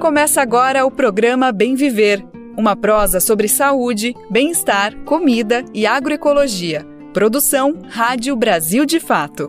Começa agora o programa Bem Viver, uma prosa sobre saúde, bem-estar, comida e agroecologia. Produção Rádio Brasil de Fato.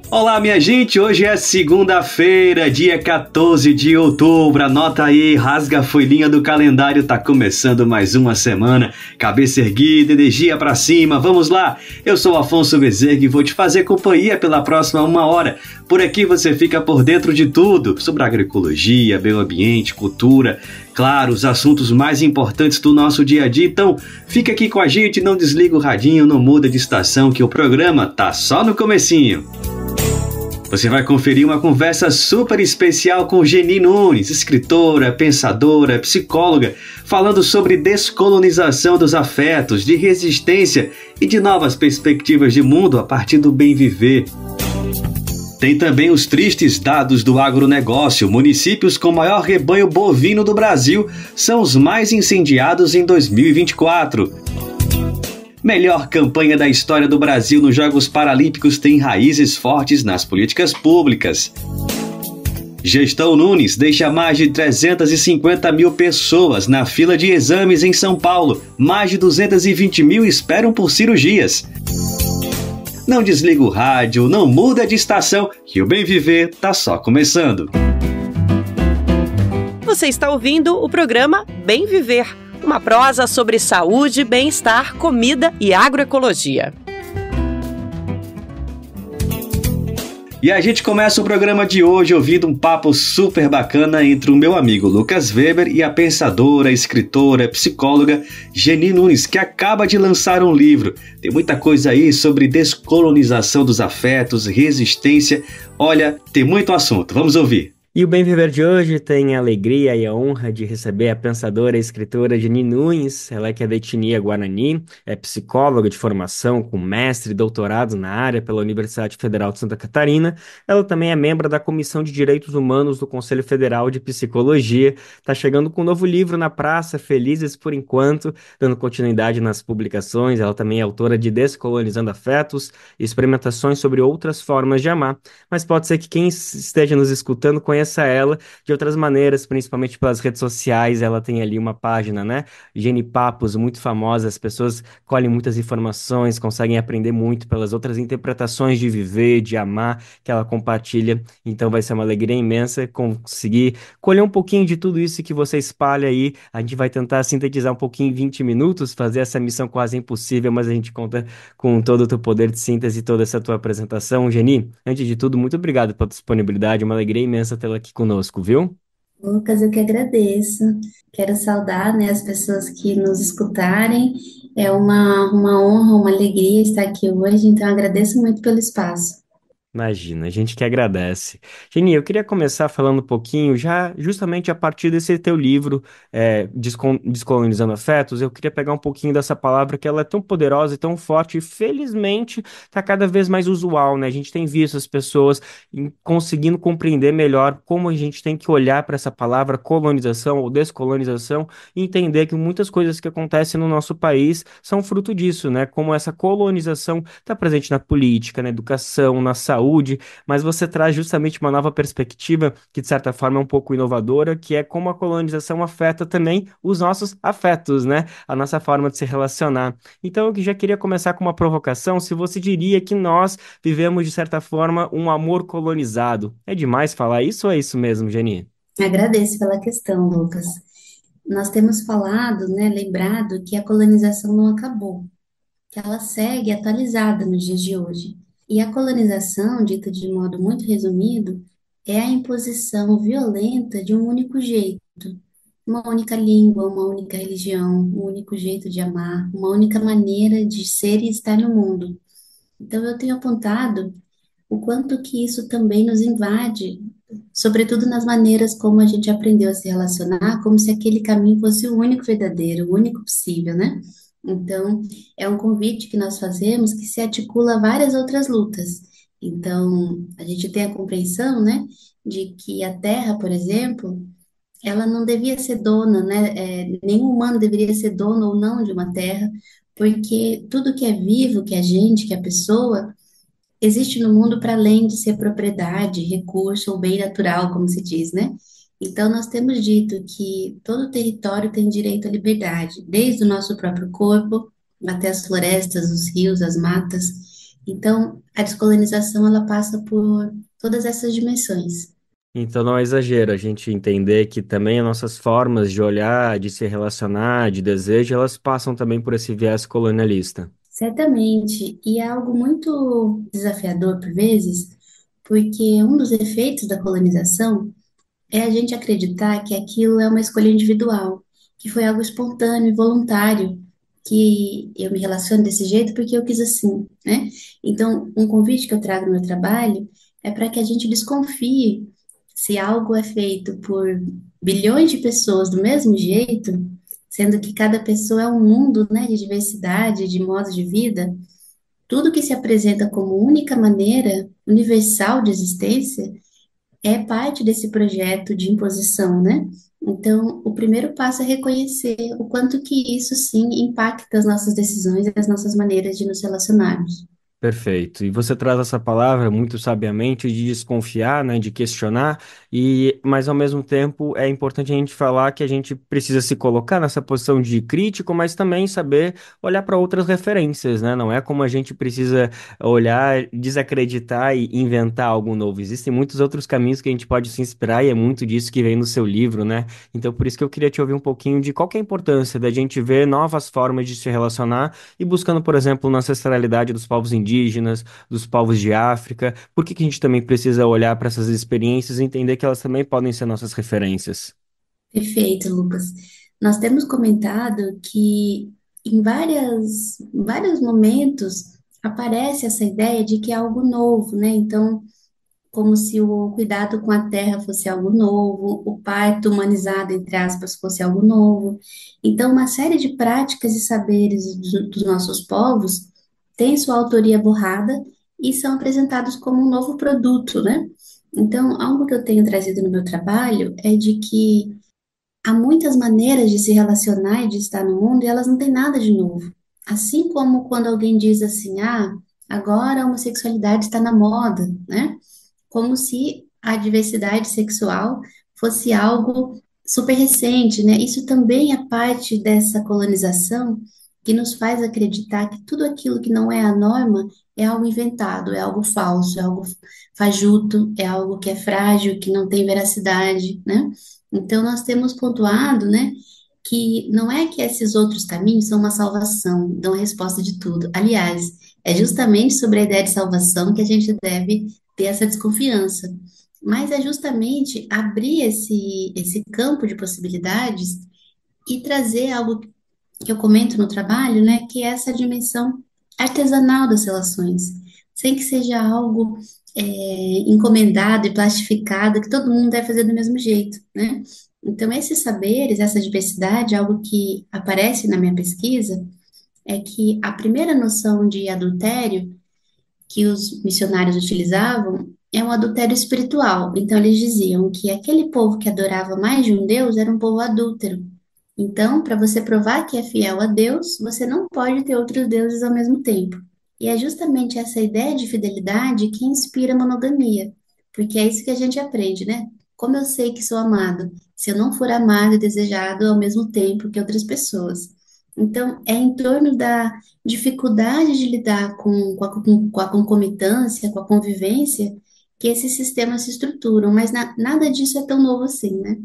Olá, minha gente, hoje é segunda-feira, dia 14 de outubro, anota aí, rasga a folhinha do calendário, tá começando mais uma semana, cabeça erguida, energia pra cima, vamos lá, eu sou Afonso Bezerra e vou te fazer companhia pela próxima 1 hora, por aqui você fica por dentro de tudo, sobre agroecologia, meio ambiente, cultura, claro, os assuntos mais importantes do nosso dia a dia, então fica aqui com a gente, não desliga o radinho, não muda de estação que o programa tá só no comecinho. Você vai conferir uma conversa super especial com Geni Nunes, escritora, pensadora, psicóloga, falando sobre descolonização dos afetos, de resistência e de novas perspectivas de mundo a partir do bem viver. Tem também os tristes dados do agronegócio. Municípios com maior rebanho bovino do Brasil são os mais incendiados em 2024. Melhor campanha da história do Brasil nos Jogos Paralímpicos tem raízes fortes nas políticas públicas. Gestão Nunes deixa mais de 350 mil pessoas na fila de exames em São Paulo. Mais de 220 mil esperam por cirurgias. Não desliga o rádio, não muda de estação, que o Bem Viver tá só começando. Você está ouvindo o programa Bem Viver. Uma prosa sobre saúde, bem-estar, comida e agroecologia. E a gente começa o programa de hoje ouvindo um papo super bacana entre o meu amigo Lucas Weber e a pensadora, escritora, psicóloga Geni Nunes, que acaba de lançar um livro. Tem muita coisa aí sobre descolonização dos afetos, resistência. Olha, tem muito assunto. Vamos ouvir. E o Bem Viver de hoje tem a alegria e a honra de receber a pensadora e escritora Geni Nunes. Ela que é da etnia Guarani, é psicóloga de formação com mestre e doutorado na área pela Universidade Federal de Santa Catarina. Ela também é membro da Comissão de Direitos Humanos do Conselho Federal de Psicologia. Está chegando com um novo livro na praça, Felizes por Enquanto, dando continuidade nas publicações. Ela também é autora de Descolonizando Afetos e Experimentações sobre Outras Formas de Amar. Mas pode ser que quem esteja nos escutando conheça ela de outras maneiras, principalmente pelas redes sociais. Ela tem ali uma página, né? Geni Papos, muito famosa. As pessoas colhem muitas informações, conseguem aprender muito pelas outras interpretações de viver, de amar, que ela compartilha. Então vai ser uma alegria imensa conseguir colher um pouquinho de tudo isso que você espalha aí. A gente vai tentar sintetizar um pouquinho em 20 minutos, fazer essa missão quase impossível, mas a gente conta com todo o teu poder de síntese e toda essa tua apresentação. Geni, antes de tudo, muito obrigado pela disponibilidade, uma alegria imensa tê-la aqui conosco, viu? Lucas, eu que agradeço. Quero saudar, né, as pessoas que nos escutarem. É uma honra, uma alegria estar aqui hoje, então agradeço muito pelo espaço. Imagina, a gente que agradece. Geni, eu queria começar falando um pouquinho, já justamente a partir desse teu livro, Descolonizando Afetos, eu queria pegar um pouquinho dessa palavra que ela é tão poderosa e tão forte, e felizmente está cada vez mais usual, né? A gente tem visto as pessoas conseguindo compreender melhor como a gente tem que olhar para essa palavra colonização ou descolonização e entender que muitas coisas que acontecem no nosso país são fruto disso, né? Como essa colonização está presente na política, na educação, na saúde, mas você traz justamente uma nova perspectiva que, de certa forma, é um pouco inovadora, que é como a colonização afeta também os nossos afetos, né? A nossa forma de se relacionar. Então, eu já queria começar com uma provocação, se você diria que nós vivemos, de certa forma, um amor colonizado. É demais falar isso ou é isso mesmo, Geni? Agradeço pela questão, Lucas. Nós temos falado, né, lembrado que a colonização não acabou, que ela segue atualizada nos dias de hoje. E a colonização, dita de modo muito resumido, é a imposição violenta de um único jeito, uma única língua, uma única religião, um único jeito de amar, uma única maneira de ser e estar no mundo. Então, eu tenho apontado o quanto que isso também nos invade, sobretudo nas maneiras como a gente aprendeu a se relacionar, como se aquele caminho fosse o único verdadeiro, o único possível, né? Então, é um convite que nós fazemos que se articula a várias outras lutas. Então, a gente tem a compreensão, né, de que a Terra, por exemplo, ela não devia ser dona, né? Nenhum humano deveria ser dono ou não de uma terra, porque tudo que é vivo, que é gente, que é pessoa, existe no mundo para além de ser propriedade, recurso ou bem natural, como se diz, né? Então, nós temos dito que todo território tem direito à liberdade, desde o nosso próprio corpo até as florestas, os rios, as matas. Então, a descolonização ela passa por todas essas dimensões. Então não é exagero a gente entender que também as nossas formas de olhar, de se relacionar, de desejo, elas passam também por esse viés colonialista. Certamente, e é algo muito desafiador por vezes, porque um dos efeitos da colonização é a gente acreditar que aquilo é uma escolha individual, que foi algo espontâneo e voluntário, que eu me relaciono desse jeito porque eu quis assim, né? Então, um convite que eu trago no meu trabalho é para que a gente desconfie se algo é feito por bilhões de pessoas do mesmo jeito, sendo que cada pessoa é um mundo, né, de diversidade, de modos de vida, tudo que se apresenta como única maneira universal de existência é parte desse projeto de imposição, né? Então, o primeiro passo é reconhecer o quanto que isso sim impacta as nossas decisões e as nossas maneiras de nos relacionarmos. Perfeito. E você traz essa palavra muito sabiamente de desconfiar, né, de questionar, mas ao mesmo tempo é importante a gente falar que a gente precisa se colocar nessa posição de crítico, mas também saber olhar para outras referências, né? Não é como a gente precisa olhar, desacreditar e inventar algo novo. Existem muitos outros caminhos que a gente pode se inspirar e é muito disso que vem no seu livro, né? Então por isso que eu queria te ouvir um pouquinho de qual que é a importância da gente ver novas formas de se relacionar e buscando, por exemplo, na ancestralidade dos povos indígenas, dos povos de África. Por que que a gente também precisa olhar para essas experiências e entender que elas também podem ser nossas referências? Perfeito, Lucas. Nós temos comentado que em vários momentos aparece essa ideia de que é algo novo, né? Então, como se o cuidado com a terra fosse algo novo, o parto humanizado, entre aspas, fosse algo novo. Então, uma série de práticas e saberes dos nossos povos têm sua autoria borrada e são apresentados como um novo produto, né? Então, algo que eu tenho trazido no meu trabalho é de que há muitas maneiras de se relacionar e de estar no mundo e elas não têm nada de novo. Assim como quando alguém diz assim, ah, agora a homossexualidade está na moda, né? Como se a diversidade sexual fosse algo super recente, né? Isso também é parte dessa colonização que nos faz acreditar que tudo aquilo que não é a norma é algo inventado, é algo falso, é algo fajuto, é algo que é frágil, que não tem veracidade, né? Então nós temos pontuado, né, que não é que esses outros caminhos são uma salvação, dão a resposta de tudo. Aliás, é justamente sobre a ideia de salvação que a gente deve ter essa desconfiança. Mas é justamente abrir esse campo de possibilidades e trazer algo que eu comento no trabalho, né, que é essa dimensão artesanal das relações, sem que seja algo encomendado e plastificado, que todo mundo deve fazer do mesmo jeito, né? Então, esses saberes, essa diversidade, algo que aparece na minha pesquisa, é que a primeira noção de adultério que os missionários utilizavam é um adultério espiritual. Então, eles diziam que aquele povo que adorava mais de um Deus era um povo adúltero. Então, para você provar que é fiel a Deus, você não pode ter outros deuses ao mesmo tempo. E é justamente essa ideia de fidelidade que inspira a monogamia, porque é isso que a gente aprende, né? Como eu sei que sou amado, se eu não for amado e desejado ao mesmo tempo que outras pessoas. Então, é em torno da dificuldade de lidar com a concomitância, com a convivência, que esses sistemas se estruturam, mas nada disso é tão novo assim, né?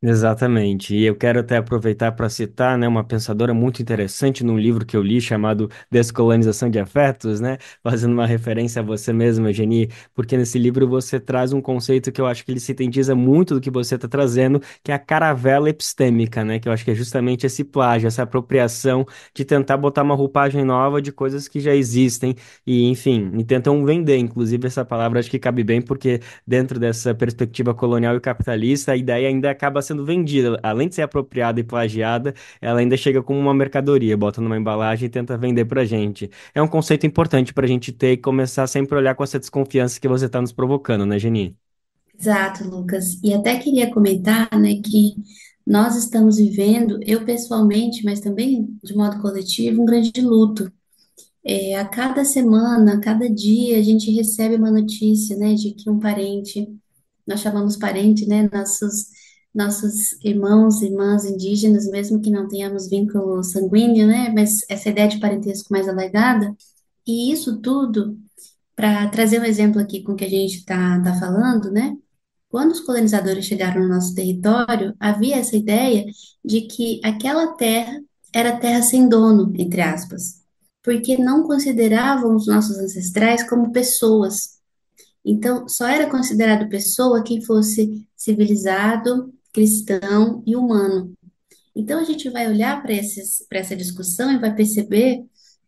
Exatamente. E eu quero até aproveitar para citar, né, uma pensadora muito interessante num livro que eu li chamado Descolonização de Afetos, né, fazendo uma referência a você mesma, Eugenie, porque nesse livro você traz um conceito que eu acho que ele sintetiza muito do que você está trazendo, que é a caravela epistêmica, né, que eu acho que é justamente esse plágio, essa apropriação de tentar botar uma roupagem nova de coisas que já existem e, enfim, e tentam vender. Inclusive, essa palavra acho que cabe bem porque dentro dessa perspectiva colonial e capitalista, a ideia ainda acaba sendo vendida. Além de ser apropriada e plagiada, ela ainda chega como uma mercadoria, bota numa embalagem e tenta vender pra gente. É um conceito importante pra gente ter e começar sempre a olhar com essa desconfiança que você tá nos provocando, né, Geni? Exato, Lucas. E até queria comentar, né, que nós estamos vivendo, eu pessoalmente, mas também de modo coletivo, um grande luto. A cada semana, a cada dia, a gente recebe uma notícia, né, de que um parente, nós chamamos parente, né, nossos irmãos, irmãs indígenas, mesmo que não tenhamos vínculo sanguíneo, né, mas essa ideia de parentesco mais alargada, e isso tudo, para trazer um exemplo aqui com o que a gente está falando, né, quando os colonizadores chegaram no nosso território, havia essa ideia de que aquela terra era terra sem dono, entre aspas, porque não consideravam os nossos ancestrais como pessoas. Então, só era considerado pessoa quem fosse civilizado, cristão e humano. Então, a gente vai olhar para essa discussão e vai perceber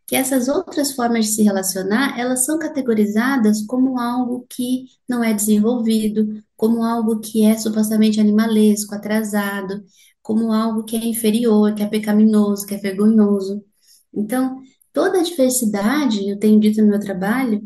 que essas outras formas de se relacionar, elas são categorizadas como algo que não é desenvolvido, como algo que é supostamente animalesco, atrasado, como algo que é inferior, que é pecaminoso, que é vergonhoso. Então, toda a diversidade, eu tenho dito no meu trabalho,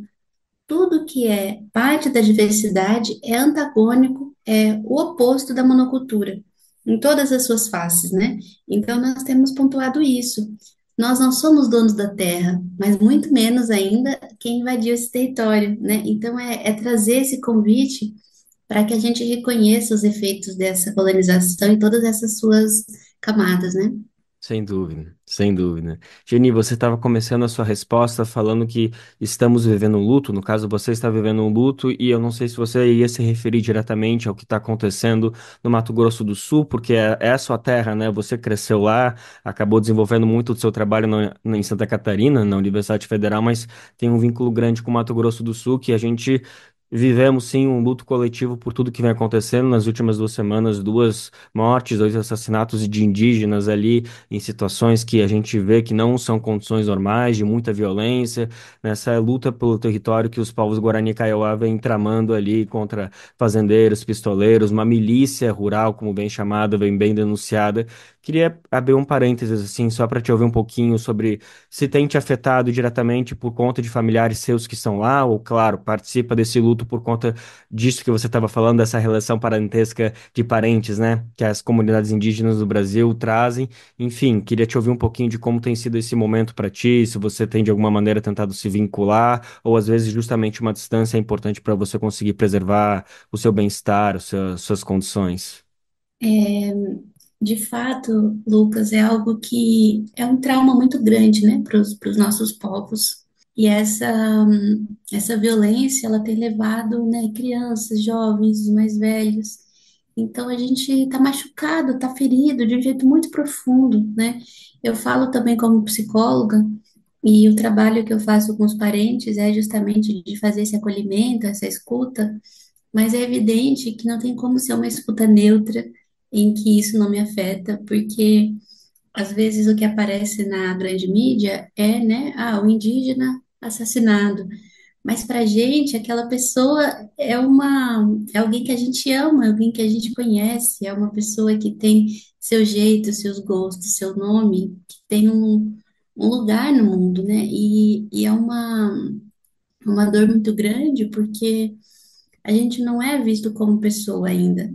tudo que é parte da diversidade é antagônico, é o oposto da monocultura, em todas as suas faces, né? Então, nós temos pontuado isso. Nós não somos donos da terra, mas muito menos ainda quem invadiu esse território, né? Então, é trazer esse convite para que a gente reconheça os efeitos dessa colonização em todas essas suas camadas, né? Sem dúvida, sem dúvida. Geni, você estava começando a sua resposta falando que estamos vivendo um luto. No caso, você está vivendo um luto, e eu não sei se você ia se referir diretamente ao que está acontecendo no Mato Grosso do Sul, porque é a sua terra, né? Você cresceu lá, acabou desenvolvendo muito do seu trabalho em Santa Catarina, na Universidade Federal, mas tem um vínculo grande com o Mato Grosso do Sul, que a gente vivemos sim um luto coletivo por tudo que vem acontecendo nas últimas 2 semanas, duas mortes, dois assassinatos de indígenas ali em situações que a gente vê que não são condições normais, de muita violência, nessa luta pelo território que os povos Guarani e Kaiowá vêm tramando ali contra fazendeiros, pistoleiros, uma milícia rural, como bem chamada, vem bem denunciada. Queria abrir um parênteses assim, só para te ouvir um pouquinho sobre se tem te afetado diretamente por conta de familiares seus que estão lá, ou, claro, participa desse luto por conta disso que você estava falando, dessa relação parentesca de parentes, né, que as comunidades indígenas do Brasil trazem. Enfim, queria te ouvir um pouquinho de como tem sido esse momento para ti, se você tem de alguma maneira tentado se vincular, ou às vezes justamente uma distância é importante para você conseguir preservar o seu bem-estar, suas condições. De fato, Lucas, é algo que é um trauma muito grande, né, para os nossos povos. E essa violência, ela tem levado, né, crianças, jovens, mais velhos. Então, a gente está machucado, está ferido de um jeito muito profundo, né? Eu falo também como psicóloga, e o trabalho que eu faço com os parentes é justamente de fazer esse acolhimento, essa escuta, mas é evidente que não tem como ser uma escuta neutra em que isso não me afeta, porque às vezes o que aparece na grande mídia é, né, o indígena assassinado. Mas para a gente, aquela pessoa é alguém que a gente ama, é alguém que a gente conhece, é uma pessoa que tem seu jeito, seus gostos, seu nome, que tem um lugar no mundo, né? E é uma dor muito grande, porque a gente não é visto como pessoa ainda.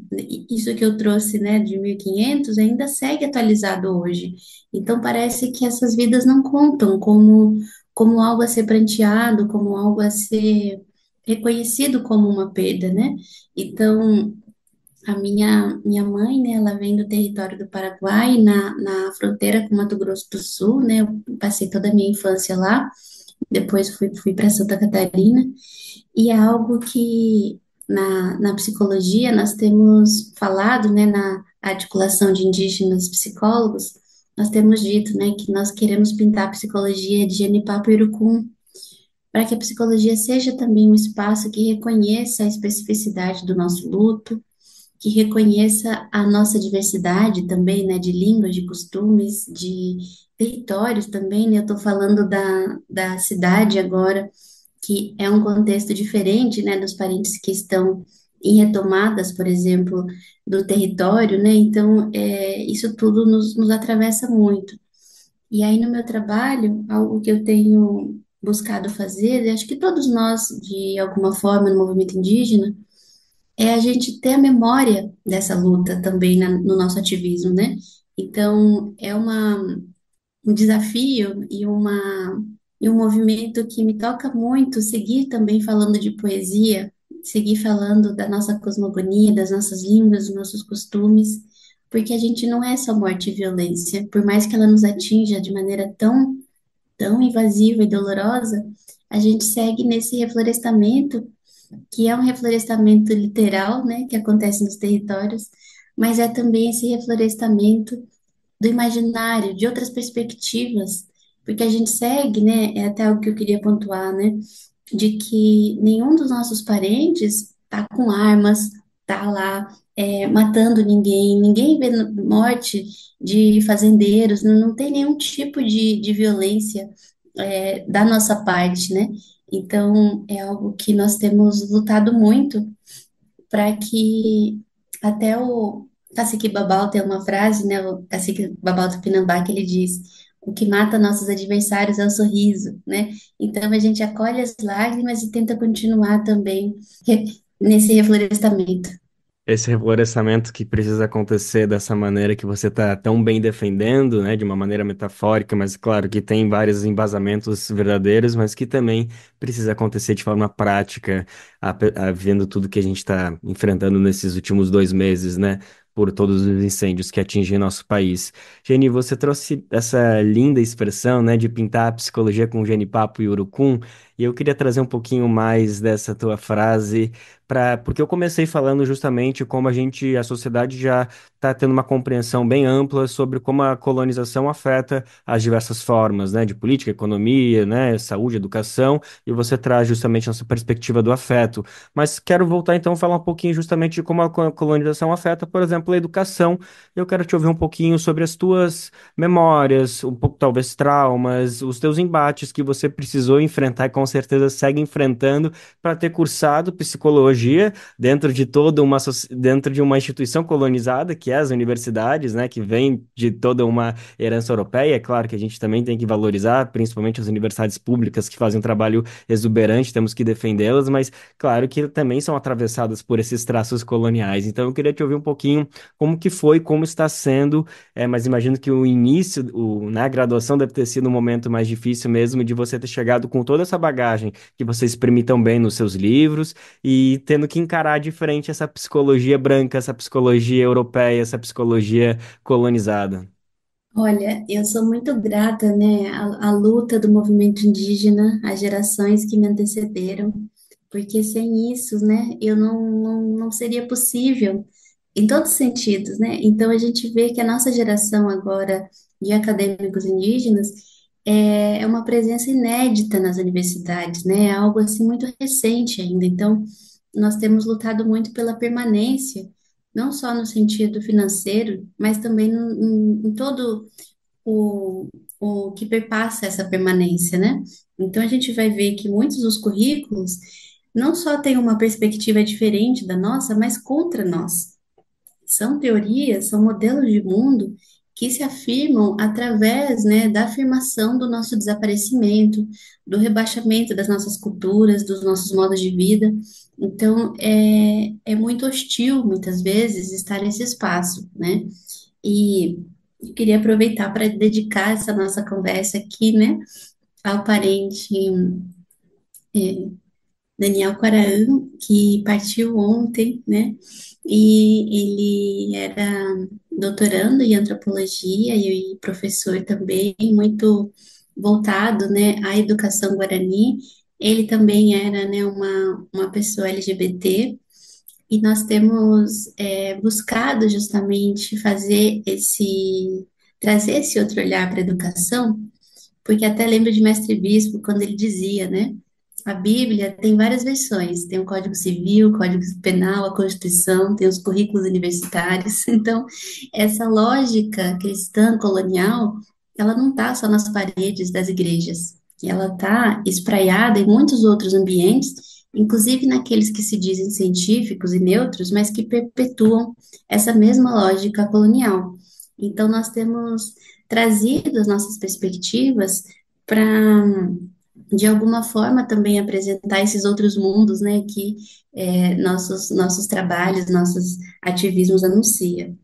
Isso que eu trouxe, né, de 1500 ainda segue atualizado hoje. Então parece que essas vidas não contam como algo a ser pranteado, como algo a ser reconhecido como uma perda, né? Então, a minha mãe, né, ela vem do território do Paraguai, na fronteira com Mato Grosso do Sul, né? Eu passei toda a minha infância lá, depois fui para Santa Catarina. E é algo que na psicologia nós temos falado, né, na articulação de indígenas psicólogos, nós temos dito, né, que nós queremos pintar a psicologia de Genipapo e Urucum, para que a psicologia seja também um espaço que reconheça a especificidade do nosso luto, que reconheça a nossa diversidade também, né, de línguas, de costumes, de territórios também, né, eu estou falando da cidade agora, que é um contexto diferente, né, dos parentes que estão em retomadas, por exemplo, do território, né, então, isso tudo nos atravessa muito. E aí, no meu trabalho, algo que eu tenho buscado fazer, acho que todos nós, de alguma forma, no movimento indígena, é a gente ter a memória dessa luta também no nosso ativismo, né? Então, um desafio e um movimento que me toca muito, seguir também falando de poesia, seguir falando da nossa cosmogonia, das nossas línguas, dos nossos costumes, porque a gente não é só morte e violência, por mais que ela nos atinja de maneira tão invasiva e dolorosa, a gente segue nesse reflorestamento, que é um reflorestamento literal, né, que acontece nos territórios, mas é também esse reflorestamento do imaginário, de outras perspectivas, porque a gente segue, né, é até algo que eu queria pontuar, né, de que nenhum dos nossos parentes tá com armas, tá lá matando ninguém, ninguém vê morte de fazendeiros, não tem nenhum tipo de violência da nossa parte, né? Então, é algo que nós temos lutado muito para que até o Cacique Babau tem uma frase, né? O Cacique Babau Tupinambá, que ele diz: o que mata nossos adversários é o sorriso, né? Então a gente acolhe as lágrimas e tenta continuar também nesse reflorestamento. Esse reflorestamento que precisa acontecer dessa maneira que você está tão bem defendendo, né, de uma maneira metafórica, mas claro que tem vários embasamentos verdadeiros, mas que também precisa acontecer de forma prática, vendo tudo que a gente está enfrentando nesses últimos 2 meses, né, por todos os incêndios que atingem nosso país. Jenny, você trouxe essa linda expressão, né, de pintar a psicologia com genipapo e urucum, e eu queria trazer um pouquinho mais dessa tua frase porque eu comecei falando justamente como a sociedade já está tendo uma compreensão bem ampla sobre como a colonização afeta as diversas formas, né, de política, economia, né, saúde, educação, e você traz justamente essa perspectiva do afeto. Mas quero voltar então a falar um pouquinho justamente de como a colonização afeta, por exemplo, a educação. Eu quero te ouvir um pouquinho sobre as tuas memórias, um pouco talvez traumas, os teus embates que você precisou enfrentar e com certeza segue enfrentando para ter cursado psicologia dentro de dentro de uma instituição colonizada, que é as universidades, né, que vem de toda uma herança europeia. É claro que a gente também tem que valorizar, principalmente as universidades públicas que fazem um trabalho exuberante, temos que defendê-las, mas claro que também são atravessadas por esses traços coloniais. Então eu queria te ouvir um pouquinho como que foi, como está sendo, mas imagino que o início, né, a graduação deve ter sido um momento mais difícil mesmo de você ter chegado com toda essa bagagem que você exprime tão bem nos seus livros e tendo que encarar de frente essa psicologia branca, essa psicologia europeia, essa psicologia colonizada. Olha, eu sou muito grata, né, à luta do movimento indígena, às gerações que me antecederam, porque sem isso, né, eu não seria possível, em todos os sentidos, né? Então a gente vê que a nossa geração agora de acadêmicos indígenas é uma presença inédita nas universidades, né? É algo assim muito recente ainda. Então nós temos lutado muito pela permanência, não só no sentido financeiro, mas também em todo o, o que perpassa essa permanência, né? Então a gente vai ver que muitos dos currículos não só têm uma perspectiva diferente da nossa, mas contra nós. São teorias, são modelos de mundo que se afirmam através, né, da afirmação do nosso desaparecimento, do rebaixamento das nossas culturas, dos nossos modos de vida. Então, é muito hostil, muitas vezes, estar nesse espaço, né? E eu queria aproveitar para dedicar essa nossa conversa aqui, né, ao parente Daniel Quaraã, que partiu ontem, né? E ele era doutorando em antropologia e professor também, muito voltado, né, à educação guarani. Ele também era, né, uma pessoa LGBT, e nós temos buscado justamente trazer esse outro olhar para a educação, porque até lembro de Mestre Bispo quando ele dizia, né? A Bíblia tem várias versões, tem o Código Civil, o Código Penal, a Constituição, tem os currículos universitários. Então, essa lógica cristã colonial, ela não está só nas paredes das igrejas, ela está espraiada em muitos outros ambientes, inclusive naqueles que se dizem científicos e neutros, mas que perpetuam essa mesma lógica colonial. Então, nós temos trazido as nossas perspectivas para de alguma forma também apresentar esses outros mundos, né, que nossos trabalhos, nossos ativismos anuncia.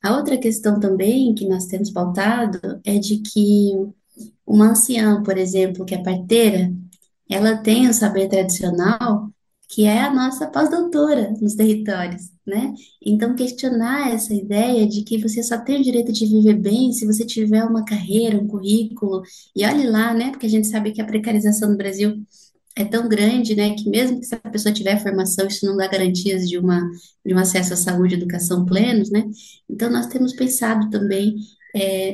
A outra questão também que nós temos pautado é de que uma anciã, por exemplo, que é parteira, ela tem o saber tradicional, que é a nossa pós-doutora nos territórios, né? Então, questionar essa ideia de que você só tem o direito de viver bem se você tiver uma carreira, um currículo, e olhe lá, né? Porque a gente sabe que a precarização no Brasil é tão grande, né, que mesmo que se a pessoa tiver formação, isso não dá garantias de um acesso à saúde e educação plenos, né? Então, nós temos pensado também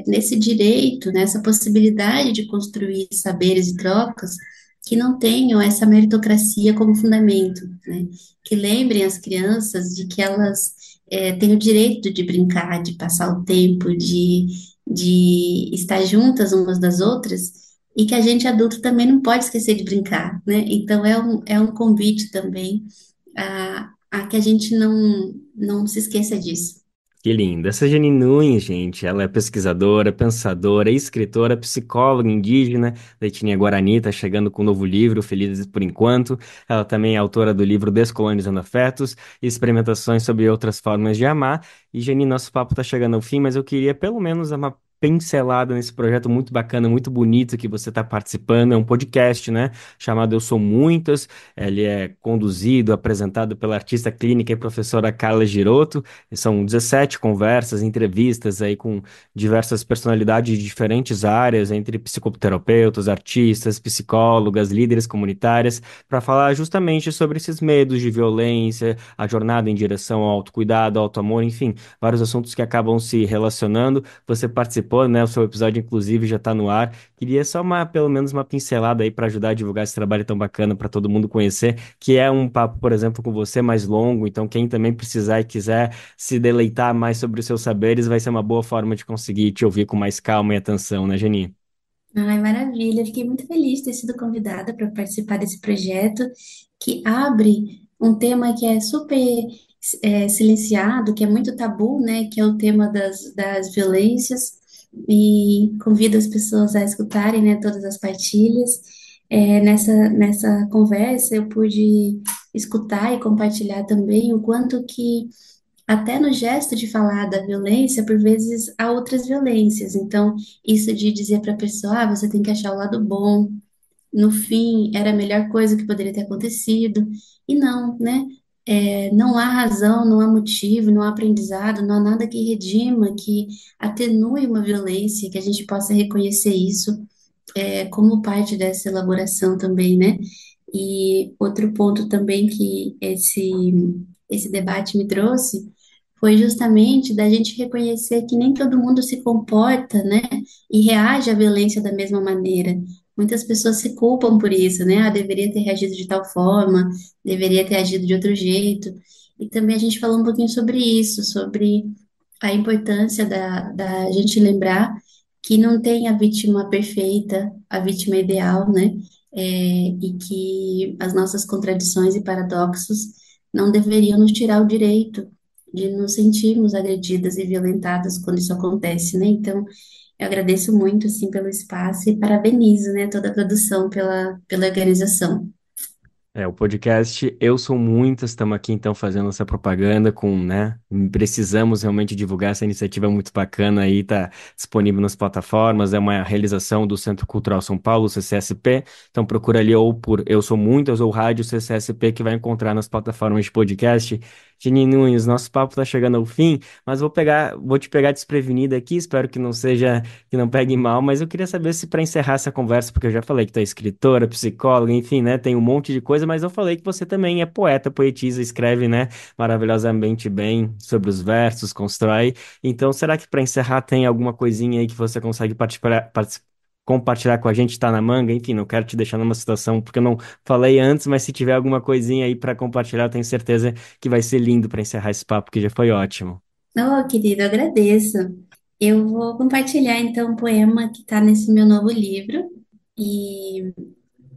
nesse direito, nessa possibilidade de construir saberes e trocas que não tenham essa meritocracia como fundamento, né? Que lembrem as crianças de que elas têm o direito de brincar, de passar o tempo, de estar juntas umas das outras, e que a gente adulto também não pode esquecer de brincar, né? Então é um convite também a que a gente não se esqueça disso. Que linda. Essa Janine Nunes, gente, ela é pesquisadora, pensadora, escritora, psicóloga indígena da etnia Guarani, tá chegando com um novo livro, Felizes por Enquanto. Ela também é autora do livro Descolonizando Afetos e Experimentações sobre Outras Formas de Amar. E, Janine, nosso papo tá chegando ao fim, mas eu queria pelo menos dar uma pincelada nesse projeto muito bacana, muito bonito que você está participando. É um podcast, né? Chamado Eu Sou Muitas. Ele é conduzido, apresentado pela artista clínica e professora Carla Giroto. São 17 conversas, entrevistas aí com diversas personalidades de diferentes áreas, entre psicoterapeutas, artistas, psicólogas, líderes comunitárias, para falar justamente sobre esses medos de violência, a jornada em direção ao autocuidado, ao autoamor, enfim, vários assuntos que acabam se relacionando. Você participou, né? O seu episódio, inclusive, já está no ar. Queria só pelo menos uma pincelada aí para ajudar a divulgar esse trabalho tão bacana para todo mundo conhecer, que é um papo, por exemplo, com você mais longo. Então, quem também precisar e quiser se deleitar mais sobre os seus saberes, vai ser uma boa forma de conseguir te ouvir com mais calma e atenção, né, Geni? Ai, maravilha. Fiquei muito feliz de ter sido convidada para participar desse projeto que abre um tema que é super silenciado, que é muito tabu, né? Que é o tema das violências, e convido as pessoas a escutarem, né, todas as partilhas. Nessa conversa eu pude escutar e compartilhar também o quanto que até no gesto de falar da violência, por vezes há outras violências. Então, isso de dizer para a pessoa, você tem que achar o lado bom, no fim, era a melhor coisa que poderia ter acontecido. E não, né? Não há razão, não há motivo, não há aprendizado, não há nada que redima, que atenue uma violência, que a gente possa reconhecer isso como parte dessa elaboração também, né? E outro ponto também que esse debate me trouxe foi justamente da gente reconhecer que nem todo mundo se comporta, né, e reage à violência da mesma maneira. Muitas pessoas se culpam por isso, né? Ah, deveria ter reagido de tal forma, deveria ter agido de outro jeito. E também a gente falou um pouquinho sobre isso, sobre a importância da gente lembrar que não tem a vítima perfeita, a vítima ideal, né? E que as nossas contradições e paradoxos não deveriam nos tirar o direito de nos sentirmos agredidas e violentadas quando isso acontece, né? Então, eu agradeço muito, assim, pelo espaço e parabenizo, né, toda a produção pela organização. É, o podcast Eu Sou Muitas, estamos aqui então fazendo essa propaganda com, né? Precisamos realmente divulgar essa iniciativa muito bacana aí, tá disponível nas plataformas, é uma realização do Centro Cultural São Paulo, CCSP, então procura ali ou por Eu Sou Muitas ou Rádio CCSP que vai encontrar nas plataformas de podcast. Gini Nunes, nosso papo tá chegando ao fim, mas vou te pegar desprevenida aqui, espero que não seja, que não pegue mal, mas eu queria saber se para encerrar essa conversa, porque eu já falei que tu é escritora, psicóloga, enfim, né, tem um monte de coisa, mas eu falei que você também é poeta, poetisa, escreve, né, maravilhosamente bem sobre os versos, constrói. Então, será que para encerrar tem alguma coisinha aí que você consegue compartilhar com a gente, tá na manga? Enfim, não quero te deixar numa situação porque eu não falei antes, mas se tiver alguma coisinha aí para compartilhar, eu tenho certeza que vai ser lindo para encerrar esse papo, que já foi ótimo. Oh, querido, eu agradeço. Eu vou compartilhar então um poema que está nesse meu novo livro e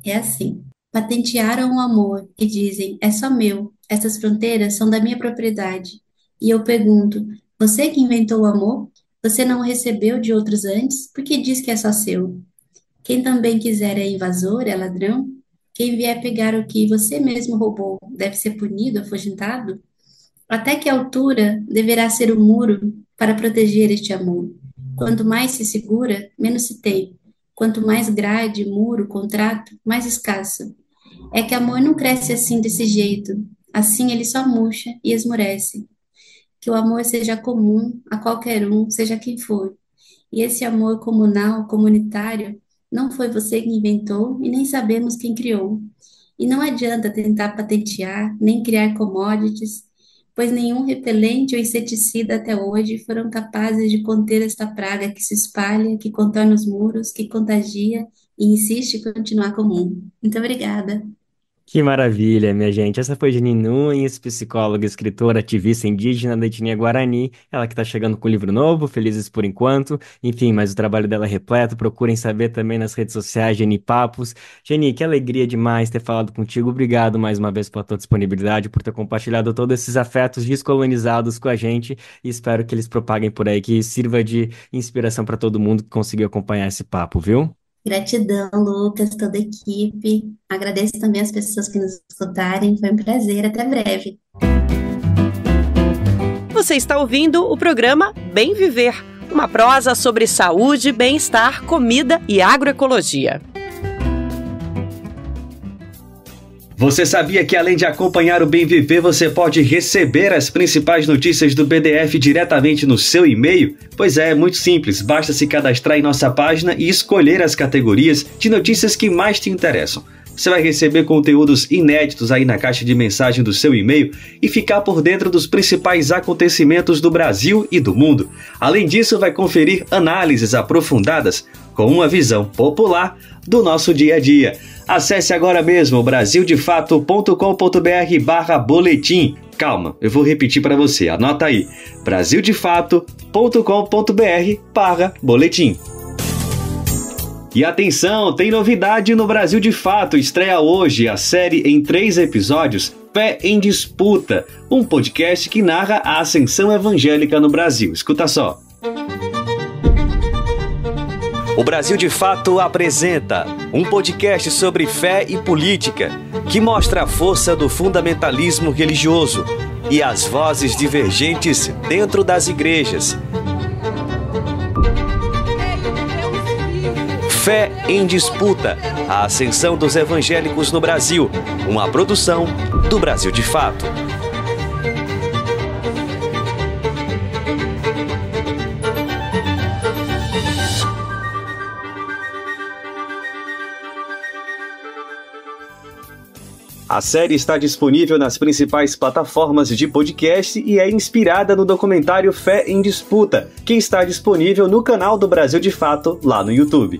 é assim: patentearam o amor e dizem, é só meu, essas fronteiras são da minha propriedade. E eu pergunto, você que inventou o amor? Você não o recebeu de outros antes? Por que diz que é só seu? Quem também quiser é invasor, é ladrão. Quem vier pegar o que você mesmo roubou deve ser punido, afugentado. Até que altura deverá ser o muro para proteger este amor? Quanto mais se segura, menos se tem. Quanto mais grade, muro, contrato, mais escasso. É que amor não cresce assim desse jeito. Assim ele só murcha e esmorece. Que o amor seja comum a qualquer um, seja quem for. E esse amor comunal, comunitário, não foi você que inventou e nem sabemos quem criou. E não adianta tentar patentear, nem criar commodities, pois nenhum repelente ou inseticida até hoje foram capazes de conter esta praga que se espalha, que contorna os muros, que contagia e insiste em continuar comum. Muito obrigada. Que maravilha, minha gente. Essa foi Jenny Nunes, psicóloga, escritora, ativista indígena da etnia Guarani. Ela que está chegando com um livro novo, Felizes por Enquanto. Enfim, mas o trabalho dela é repleto. Procurem saber também nas redes sociais, Jenny Papos. Jenny, que alegria demais ter falado contigo. Obrigado mais uma vez pela tua disponibilidade, por ter compartilhado todos esses afetos descolonizados com a gente. E espero que eles propaguem por aí, que sirva de inspiração para todo mundo que conseguiu acompanhar esse papo, viu? Gratidão, Lucas, toda a equipe. Agradeço também as pessoas que nos escutarem. Foi um prazer. Até breve. Você está ouvindo o programa Bem Viver, uma prosa sobre saúde, bem-estar, comida e agroecologia. Você sabia que além de acompanhar o Bem Viver, você pode receber as principais notícias do BDF diretamente no seu e-mail? Pois é muito simples, basta se cadastrar em nossa página e escolher as categorias de notícias que mais te interessam. Você vai receber conteúdos inéditos aí na caixa de mensagem do seu e-mail e ficar por dentro dos principais acontecimentos do Brasil e do mundo. Além disso, vai conferir análises aprofundadas com uma visão popular do nosso dia a dia. Acesse agora mesmo brasildefato.com.br/boletim. Calma, eu vou repetir para você, anota aí, brasildefato.com.br/boletim. E atenção, tem novidade no Brasil de Fato. Estreia hoje a série em 3 episódios, Fé em Disputa, um podcast que narra a ascensão evangélica no Brasil. Escuta só. O Brasil de Fato apresenta um podcast sobre fé e política, que mostra a força do fundamentalismo religioso e as vozes divergentes dentro das igrejas. Fé em Disputa, a ascensão dos evangélicos no Brasil, uma produção do Brasil de Fato. A série está disponível nas principais plataformas de podcast e é inspirada no documentário Fé em Disputa, que está disponível no canal do Brasil de Fato, lá no YouTube.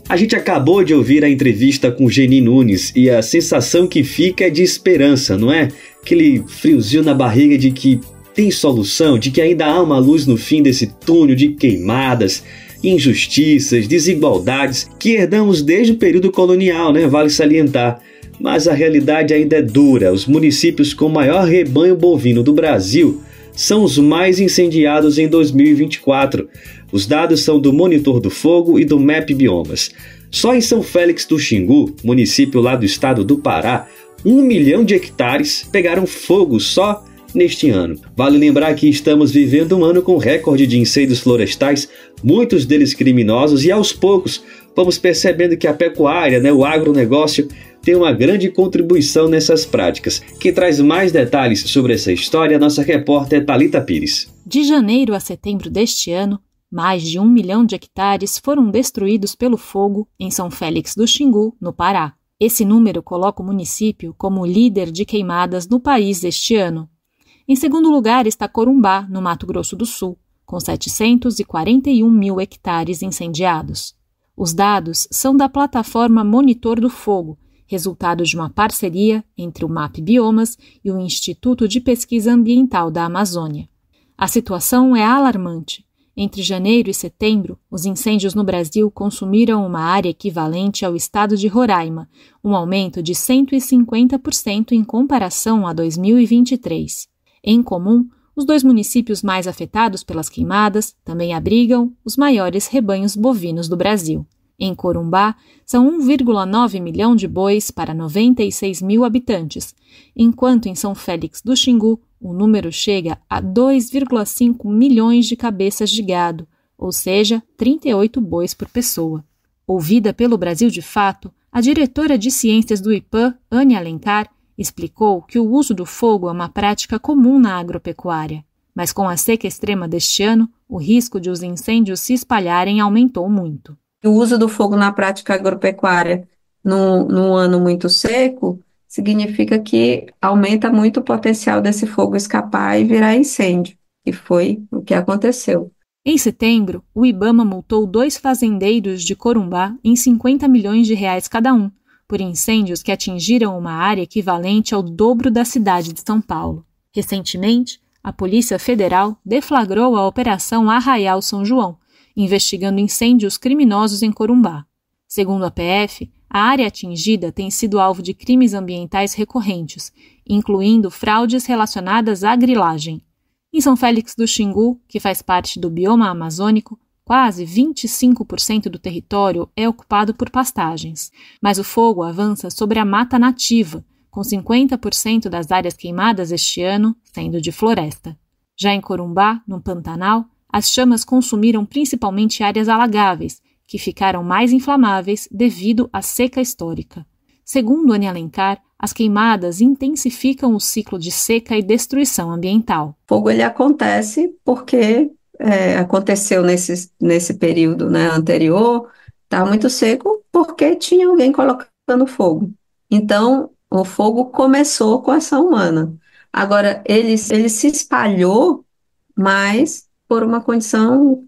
A gente acabou de ouvir a entrevista com Jenny Nunes e a sensação que fica é de esperança, não é? Aquele friozinho na barriga de que tem solução, de que ainda há uma luz no fim desse túnel de queimadas, injustiças, desigualdades que herdamos desde o período colonial, né? Vale salientar. Mas a realidade ainda é dura. Os municípios com maior rebanho bovino do Brasil são os mais incendiados em 2024. Os dados são do Monitor do Fogo e do MAP Biomas. Só em São Félix do Xingu, município lá do estado do Pará, 1 milhão de hectares pegaram fogo só neste ano. Vale lembrar que estamos vivendo um ano com recorde de incêndios florestais, muitos deles criminosos, e aos poucos vamos percebendo que a pecuária, o agronegócio, tem uma grande contribuição nessas práticas. Quem traz mais detalhes sobre essa história é a nossa repórter Thalita Pires. De janeiro a setembro deste ano, mais de 1 milhão de hectares foram destruídos pelo fogo em São Félix do Xingu, no Pará. Esse número coloca o município como líder de queimadas no país este ano. Em segundo lugar está Corumbá, no Mato Grosso do Sul, com 741 mil hectares incendiados. Os dados são da plataforma Monitor do Fogo, resultado de uma parceria entre o MAP Biomas e o Instituto de Pesquisa Ambiental da Amazônia. A situação é alarmante. Entre janeiro e setembro, os incêndios no Brasil consumiram uma área equivalente ao estado de Roraima, um aumento de 150% em comparação a 2023. Em comum, Os 2 municípios mais afetados pelas queimadas também abrigam os maiores rebanhos bovinos do Brasil. Em Corumbá, são 1,9 milhão de bois para 96 mil habitantes, enquanto em São Félix do Xingu o número chega a 2,5 milhões de cabeças de gado, ou seja, 38 bois por pessoa. Ouvida pelo Brasil de Fato, a diretora de ciências do IPAM, Anne Alencar, explicou que o uso do fogo é uma prática comum na agropecuária, mas com a seca extrema deste ano, o risco de os incêndios se espalharem aumentou muito. O uso do fogo na prática agropecuária num ano muito seco significa que aumenta muito o potencial desse fogo escapar e virar incêndio, e foi o que aconteceu. Em setembro, o IBAMA multou 2 fazendeiros de Corumbá em R$50 milhões cada um, por incêndios que atingiram uma área equivalente ao dobro da cidade de São Paulo. Recentemente, a Polícia Federal deflagrou a Operação Arraial São João, investigando incêndios criminosos em Corumbá. Segundo a PF, a área atingida tem sido alvo de crimes ambientais recorrentes, incluindo fraudes relacionadas à grilagem. Em São Félix do Xingu, que faz parte do bioma amazônico, quase 25% do território é ocupado por pastagens, mas o fogo avança sobre a mata nativa, com 50% das áreas queimadas este ano sendo de floresta. Já em Corumbá, no Pantanal, as chamas consumiram principalmente áreas alagáveis, que ficaram mais inflamáveis devido à seca histórica. Segundo Anne Alencar, as queimadas intensificam o ciclo de seca e destruição ambiental. O fogo ele acontece porque aconteceu nesse período, né, anterior, estava muito seco porque tinha alguém colocando fogo. Então, o fogo começou com a ação humana. Agora, ele se espalhou, mas por uma condição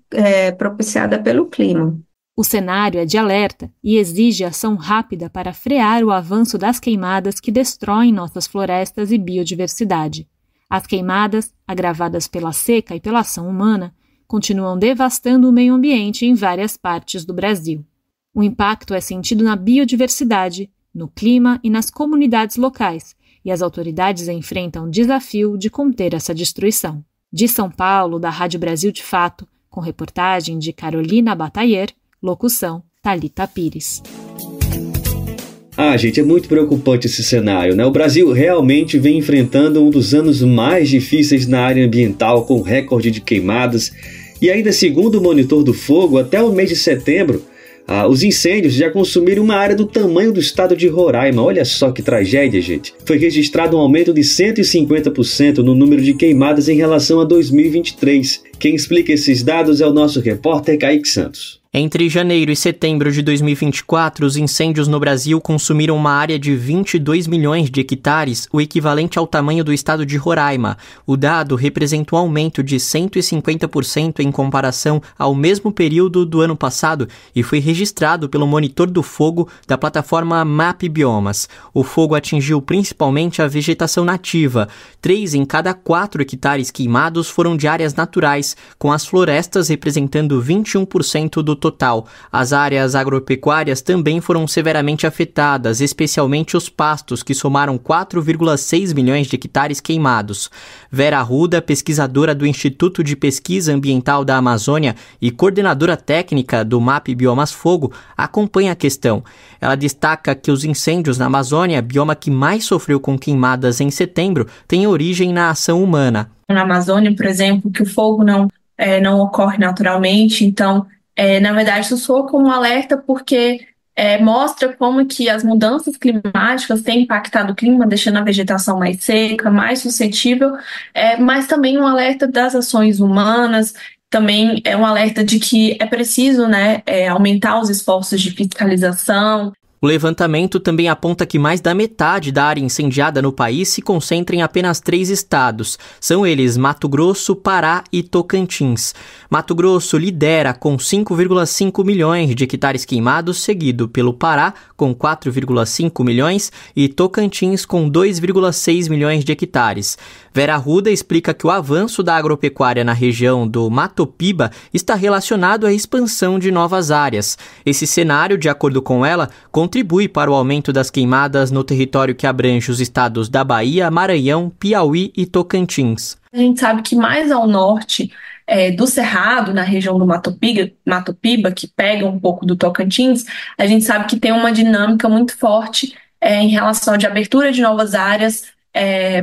propiciada pelo clima. O cenário é de alerta e exige ação rápida para frear o avanço das queimadas que destroem nossas florestas e biodiversidade. As queimadas, agravadas pela seca e pela ação humana, continuam devastando o meio ambiente em várias partes do Brasil. O impacto é sentido na biodiversidade, no clima e nas comunidades locais, e as autoridades enfrentam o desafio de conter essa destruição. De São Paulo, da Rádio Brasil de Fato, com reportagem de Carolina Batailler, locução Thalita Pires. Gente, é muito preocupante esse cenário, né? O Brasil realmente vem enfrentando um dos anos mais difíceis na área ambiental, com recorde de queimadas. E ainda segundo o Monitor do Fogo, até o mês de setembro, os incêndios já consumiram uma área do tamanho do estado de Roraima. Olha só que tragédia, gente. Foi registrado um aumento de 150% no número de queimadas em relação a 2023. Quem explica esses dados é o nosso repórter Kaique Santos. Entre janeiro e setembro de 2024, os incêndios no Brasil consumiram uma área de 22 milhões de hectares, o equivalente ao tamanho do estado de Roraima. O dado representa um aumento de 150% em comparação ao mesmo período do ano passado e foi registrado pelo Monitor do Fogo da plataforma MapBiomas. O fogo atingiu principalmente a vegetação nativa. 3 em cada 4 hectares queimados foram de áreas naturais, com as florestas representando 21% do total. As áreas agropecuárias também foram severamente afetadas, especialmente os pastos, que somaram 4,6 milhões de hectares queimados. Vera Arruda, pesquisadora do Instituto de Pesquisa Ambiental da Amazônia e coordenadora técnica do MapBiomas Fogo, acompanha a questão. Ela destaca que os incêndios na Amazônia, bioma que mais sofreu com queimadas em setembro, têm origem na ação humana. Na Amazônia, por exemplo, que o fogo não ocorre naturalmente, então na verdade, isso soa como um alerta porque mostra como que as mudanças climáticas têm impactado o clima, deixando a vegetação mais seca, mais suscetível, mas também um alerta das ações humanas, também é um alerta de que é preciso aumentar os esforços de fiscalização. O levantamento também aponta que mais da metade da área incendiada no país se concentra em apenas 3 estados. São eles Mato Grosso, Pará e Tocantins. Mato Grosso lidera com 5,5 milhões de hectares queimados, seguido pelo Pará, com 4,5 milhões, e Tocantins, com 2,6 milhões de hectares. Vera Arruda explica que o avanço da agropecuária na região do Mato Piba está relacionado à expansão de novas áreas. Esse cenário, de acordo com ela, contribui para o aumento das queimadas no território que abrange os estados da Bahia, Maranhão, Piauí e Tocantins. gente sabe que mais ao norte do Cerrado, na região do Mato Piba, que pega um pouco do Tocantins, a gente sabe que tem uma dinâmica muito forte em relação de abertura de novas áreas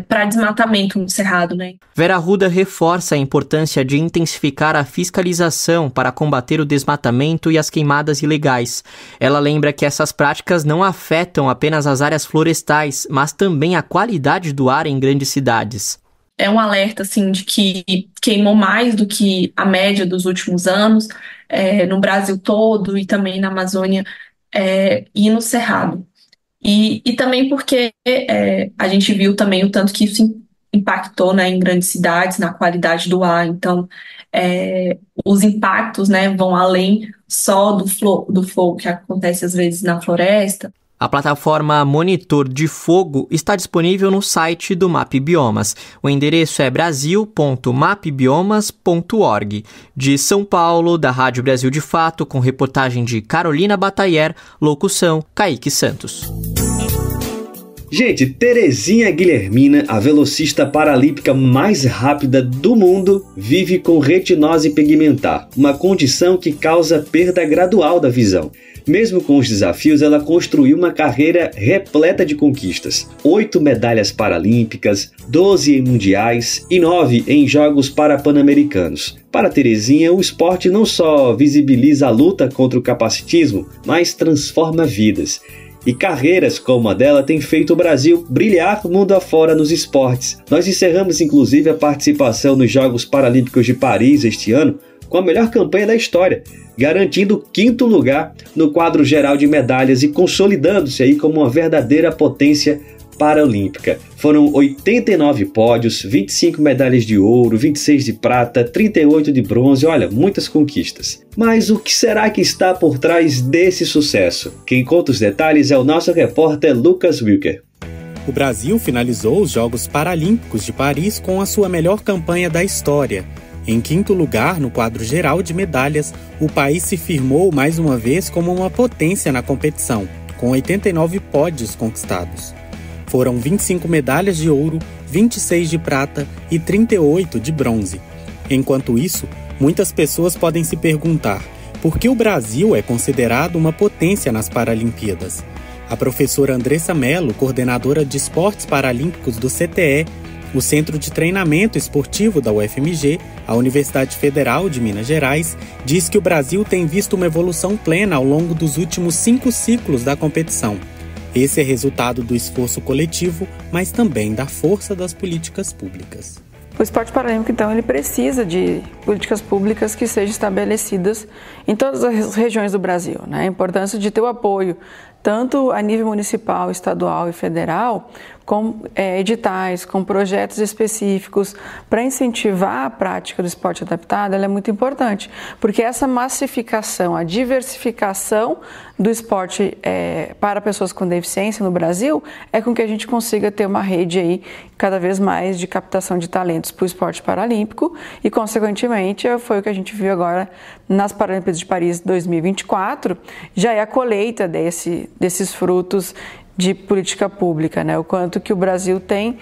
para desmatamento no Cerrado, né? Vera Arruda reforça a importância de intensificar a fiscalização para combater o desmatamento e as queimadas ilegais. Ela lembra que essas práticas não afetam apenas as áreas florestais, mas também a qualidade do ar em grandes cidades. É um alerta, assim, de que queimou mais do que a média dos últimos anos, no Brasil todo e também na Amazônia e no Cerrado. E também porque a gente viu também o tanto que isso impactou, né, em grandes cidades, na qualidade do ar. Então, os impactos, né, vão além só do fogo que acontece às vezes na floresta. A plataforma Monitor de Fogo está disponível no site do MapBiomas. O endereço é brasil.mapbiomas.org. De São Paulo, da Rádio Brasil de Fato, com reportagem de Carolina Batailler, locução Kaique Santos. Gente, Terezinha Guilhermina, a velocista paralímpica mais rápida do mundo, vive com retinose pigmentar, uma condição que causa perda gradual da visão. Mesmo com os desafios, ela construiu uma carreira repleta de conquistas. 8 medalhas paralímpicas, 12 em mundiais e 9 em Jogos Parapan-Americanos. Para Terezinha, o esporte não só visibiliza a luta contra o capacitismo, mas transforma vidas. E carreiras como a dela têm feito o Brasil brilhar mundo afora nos esportes. Nós encerramos inclusive a participação nos Jogos Paralímpicos de Paris este ano com a melhor campanha da história, garantindo o 5º lugar no quadro geral de medalhas e consolidando-se aí como uma verdadeira potência paralímpica. Foram 89 pódios, 25 medalhas de ouro, 26 de prata, 38 de bronze, olha, muitas conquistas. Mas o que será que está por trás desse sucesso? Quem conta os detalhes é o nosso repórter Lucas Wilker. O Brasil finalizou os Jogos Paralímpicos de Paris com a sua melhor campanha da história. Em 5º lugar no quadro geral de medalhas, o país se firmou mais uma vez como uma potência na competição, com 89 pódios conquistados. Foram 25 medalhas de ouro, 26 de prata e 38 de bronze. Enquanto isso, muitas pessoas podem se perguntar por que o Brasil é considerado uma potência nas Paralimpíadas. A professora Andressa Mello, coordenadora de esportes paralímpicos do CTE, o Centro de Treinamento Esportivo da UFMG, a Universidade Federal de Minas Gerais, diz que o Brasil tem visto uma evolução plena ao longo dos últimos 5 ciclos da competição. Esse é resultado do esforço coletivo, mas também da força das políticas públicas. O esporte paralímpico, então, ele precisa de políticas públicas que sejam estabelecidas em todas as regiões do Brasil, né? A importância de ter o apoio, tanto a nível municipal, estadual e federal, com editais, com projetos específicos para incentivar a prática do esporte adaptado, ela é muito importante, porque essa massificação, a diversificação do esporte para pessoas com deficiência no Brasil é com que a gente consiga ter uma rede aí cada vez mais de captação de talentos para o esporte paralímpico e, consequentemente, foi o que a gente viu agora nas Paralimpíadas de Paris 2024, já é a colheita desses frutos de política pública, né? O quanto que o Brasil tem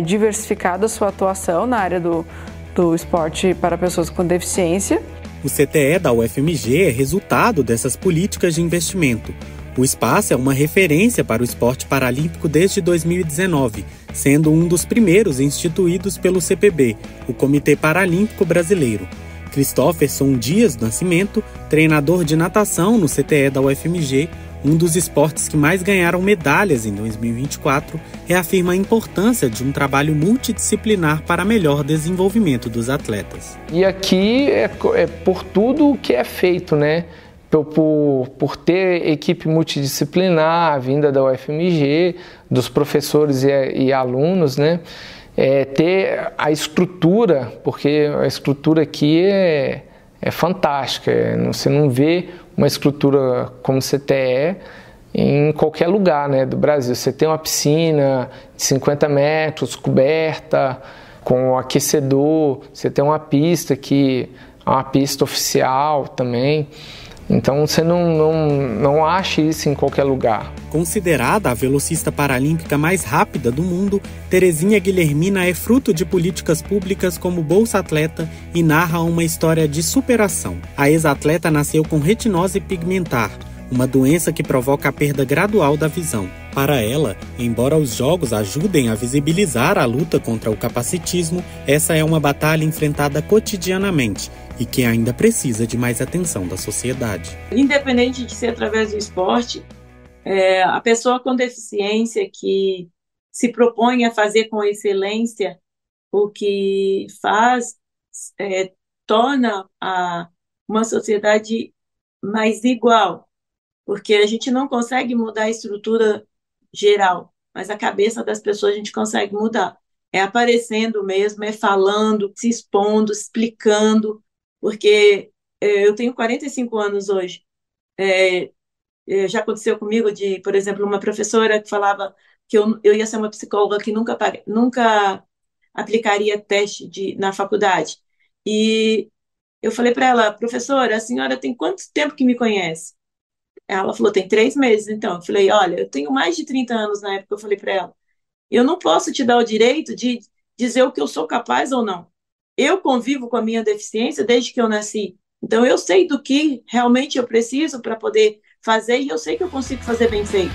diversificado a sua atuação na área do esporte para pessoas com deficiência. O CTE da UFMG é resultado dessas políticas de investimento. O espaço é uma referência para o esporte paralímpico desde 2019, sendo um dos primeiros instituídos pelo CPB, o Comitê Paralímpico Brasileiro. Christopherson Dias Nascimento, treinador de natação no CTE da UFMG, um dos esportes que mais ganharam medalhas em 2024, reafirma a importância de um trabalho multidisciplinar para melhor desenvolvimento dos atletas. E aqui é por tudo o que é feito, né? Por ter equipe multidisciplinar, vinda da UFMG, dos professores e alunos, né? Ter a estrutura, porque a estrutura aqui é fantástica, você não vê uma estrutura como CTE em qualquer lugar, né, do Brasil. Você tem uma piscina de 50 metros, coberta, com aquecedor, você tem uma pista que é uma pista oficial também, Então você não acha isso em qualquer lugar. Considerada a velocista paralímpica mais rápida do mundo, Terezinha Guilhermina é fruto de políticas públicas como Bolsa Atleta e narra uma história de superação. A ex-atleta nasceu com retinose pigmentar, uma doença que provoca a perda gradual da visão. Para ela, embora os jogos ajudem a visibilizar a luta contra o capacitismo, essa é uma batalha enfrentada cotidianamente e que ainda precisa de mais atenção da sociedade. Independente de ser através do esporte, a pessoa com deficiência que se propõe a fazer com excelência o que faz, torna uma sociedade mais igual, porque a gente não consegue mudar a estrutura geral, mas a cabeça das pessoas a gente consegue mudar. É aparecendo mesmo, é falando, se expondo, explicando, porque eu tenho 45 anos hoje. Já aconteceu comigo de, por exemplo, uma professora que falava que eu ia ser uma psicóloga que nunca aplicaria teste na faculdade. E eu falei para ela, professora, a senhora tem quanto tempo que me conhece? Ela falou, tem 3 meses, então. Eu falei, olha, eu tenho mais de 30 anos na época, eu falei para ela. Eu não posso te dar o direito de dizer o que eu sou capaz ou não. Eu convivo com a minha deficiência desde que eu nasci. Então, eu sei do que realmente eu preciso para poder fazer e eu sei que eu consigo fazer bem feito.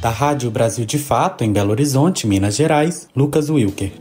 Da Rádio Brasil de Fato, em Belo Horizonte, Minas Gerais, Lucas Wilker.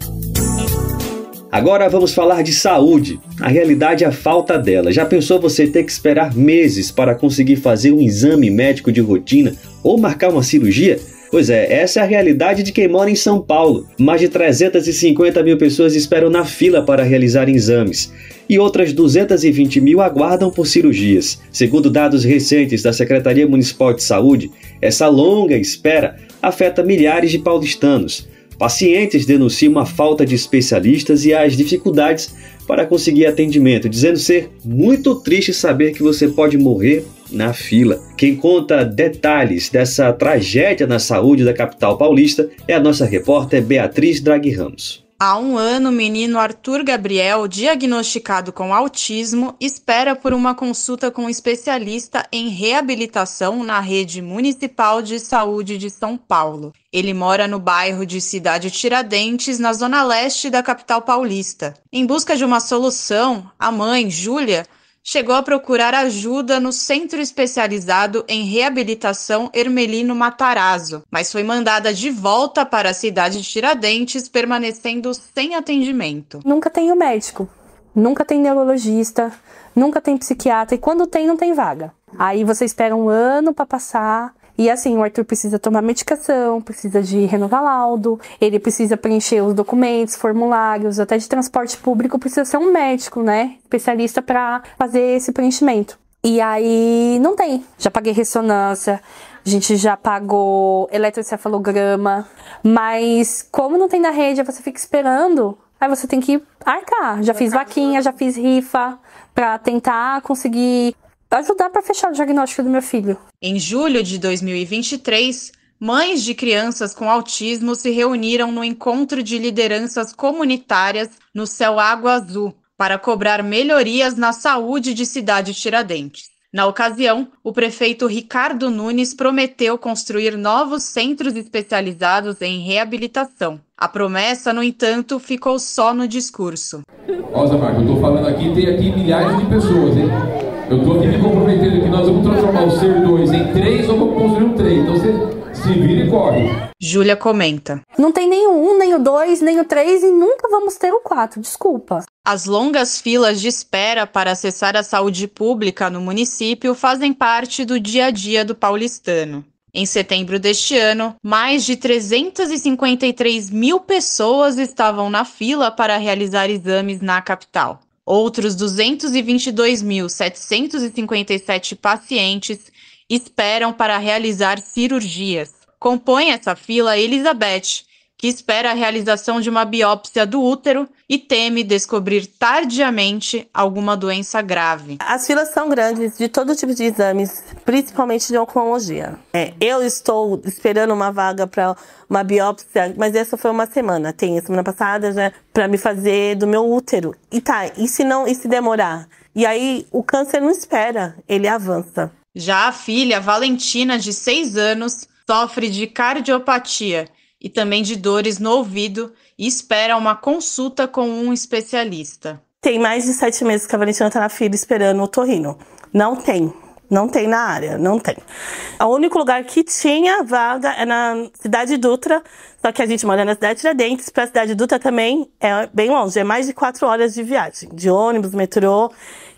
Agora vamos falar de saúde. A realidade é a falta dela. Já pensou você ter que esperar meses para conseguir fazer um exame médico de rotina ou marcar uma cirurgia? Pois é, essa é a realidade de quem mora em São Paulo. Mais de 350 mil pessoas esperam na fila para realizar exames e outras 220 mil aguardam por cirurgias. Segundo dados recentes da Secretaria Municipal de Saúde, essa longa espera afeta milhares de paulistanos. Pacientes denunciam a falta de especialistas e as dificuldades para conseguir atendimento, dizendo ser muito triste saber que você pode morrer na fila. Quem conta detalhes dessa tragédia na saúde da capital paulista é a nossa repórter Beatriz Draghi Ramos. Há um ano, o menino Arthur Gabriel, diagnosticado com autismo, espera por uma consulta com um especialista em reabilitação na rede municipal de saúde de São Paulo. Ele mora no bairro de Cidade Tiradentes, na zona leste da capital paulista. Em busca de uma solução, a mãe, Júlia, chegou a procurar ajuda no Centro Especializado em Reabilitação Hermelino Matarazzo, mas foi mandada de volta para a cidade de Tiradentes, permanecendo sem atendimento. Nunca tem o médico, nunca tem neurologista, nunca tem psiquiatra e quando tem, não tem vaga. Aí você espera um ano para passar. E assim, o Arthur precisa tomar medicação, precisa de renovar laudo, ele precisa preencher os documentos, formulários, até de transporte público precisa ser um médico, né? Especialista para fazer esse preenchimento. E aí não tem. Já paguei ressonância, a gente já pagou eletroencefalograma, mas como não tem na rede, você fica esperando, aí você tem que arcar. Já fiz vaquinha, já fiz rifa para tentar conseguir ajudar para fechar o diagnóstico do meu filho. Em julho de 2023, mães de crianças com autismo se reuniram no encontro de lideranças comunitárias no Céu Água Azul para cobrar melhorias na saúde de Cidade Tiradentes. Na ocasião, o prefeito Ricardo Nunes prometeu construir novos centros especializados em reabilitação. A promessa, no entanto, ficou só no discurso. Ó, Zé Marco, eu tô falando aqui, tem aqui milhares de pessoas, hein? Eu tô aqui me comprometendo que nós vamos transformar o Ser 2 em 3 ou vamos construir um 3. Então você se vira e corre. Júlia comenta. Não tem nem o 1, nem o 2, nem o 3 e nunca vamos ter o 4, desculpa. As longas filas de espera para acessar a saúde pública no município fazem parte do dia a dia do paulistano. Em setembro deste ano, mais de 353 mil pessoas estavam na fila para realizar exames na capital. Outros 222.757 pacientes esperam para realizar cirurgias. Compõe essa fila Elizabeth, que espera a realização de uma biópsia do útero e teme descobrir tardiamente alguma doença grave. As filas são grandes de todo tipo de exames, principalmente de oncologia. Eu estou esperando uma vaga para uma biópsia, mas essa foi uma semana. Tem a semana passada já para me fazer do meu útero. E se demorar? E aí o câncer não espera, ele avança. Já a filha, Valentina, de 6 anos, sofre de cardiopatia e também de dores no ouvido e espera uma consulta com um especialista. Tem mais de 7 meses que a Valentina está na fila esperando o otorrino. Não tem na área, não tem. O único lugar que tinha vaga é na Cidade Dutra, só que a gente mora na cidade de Tiradentes, para a Cidade Dutra também é bem longe, é mais de 4 horas de viagem, de ônibus, metrô.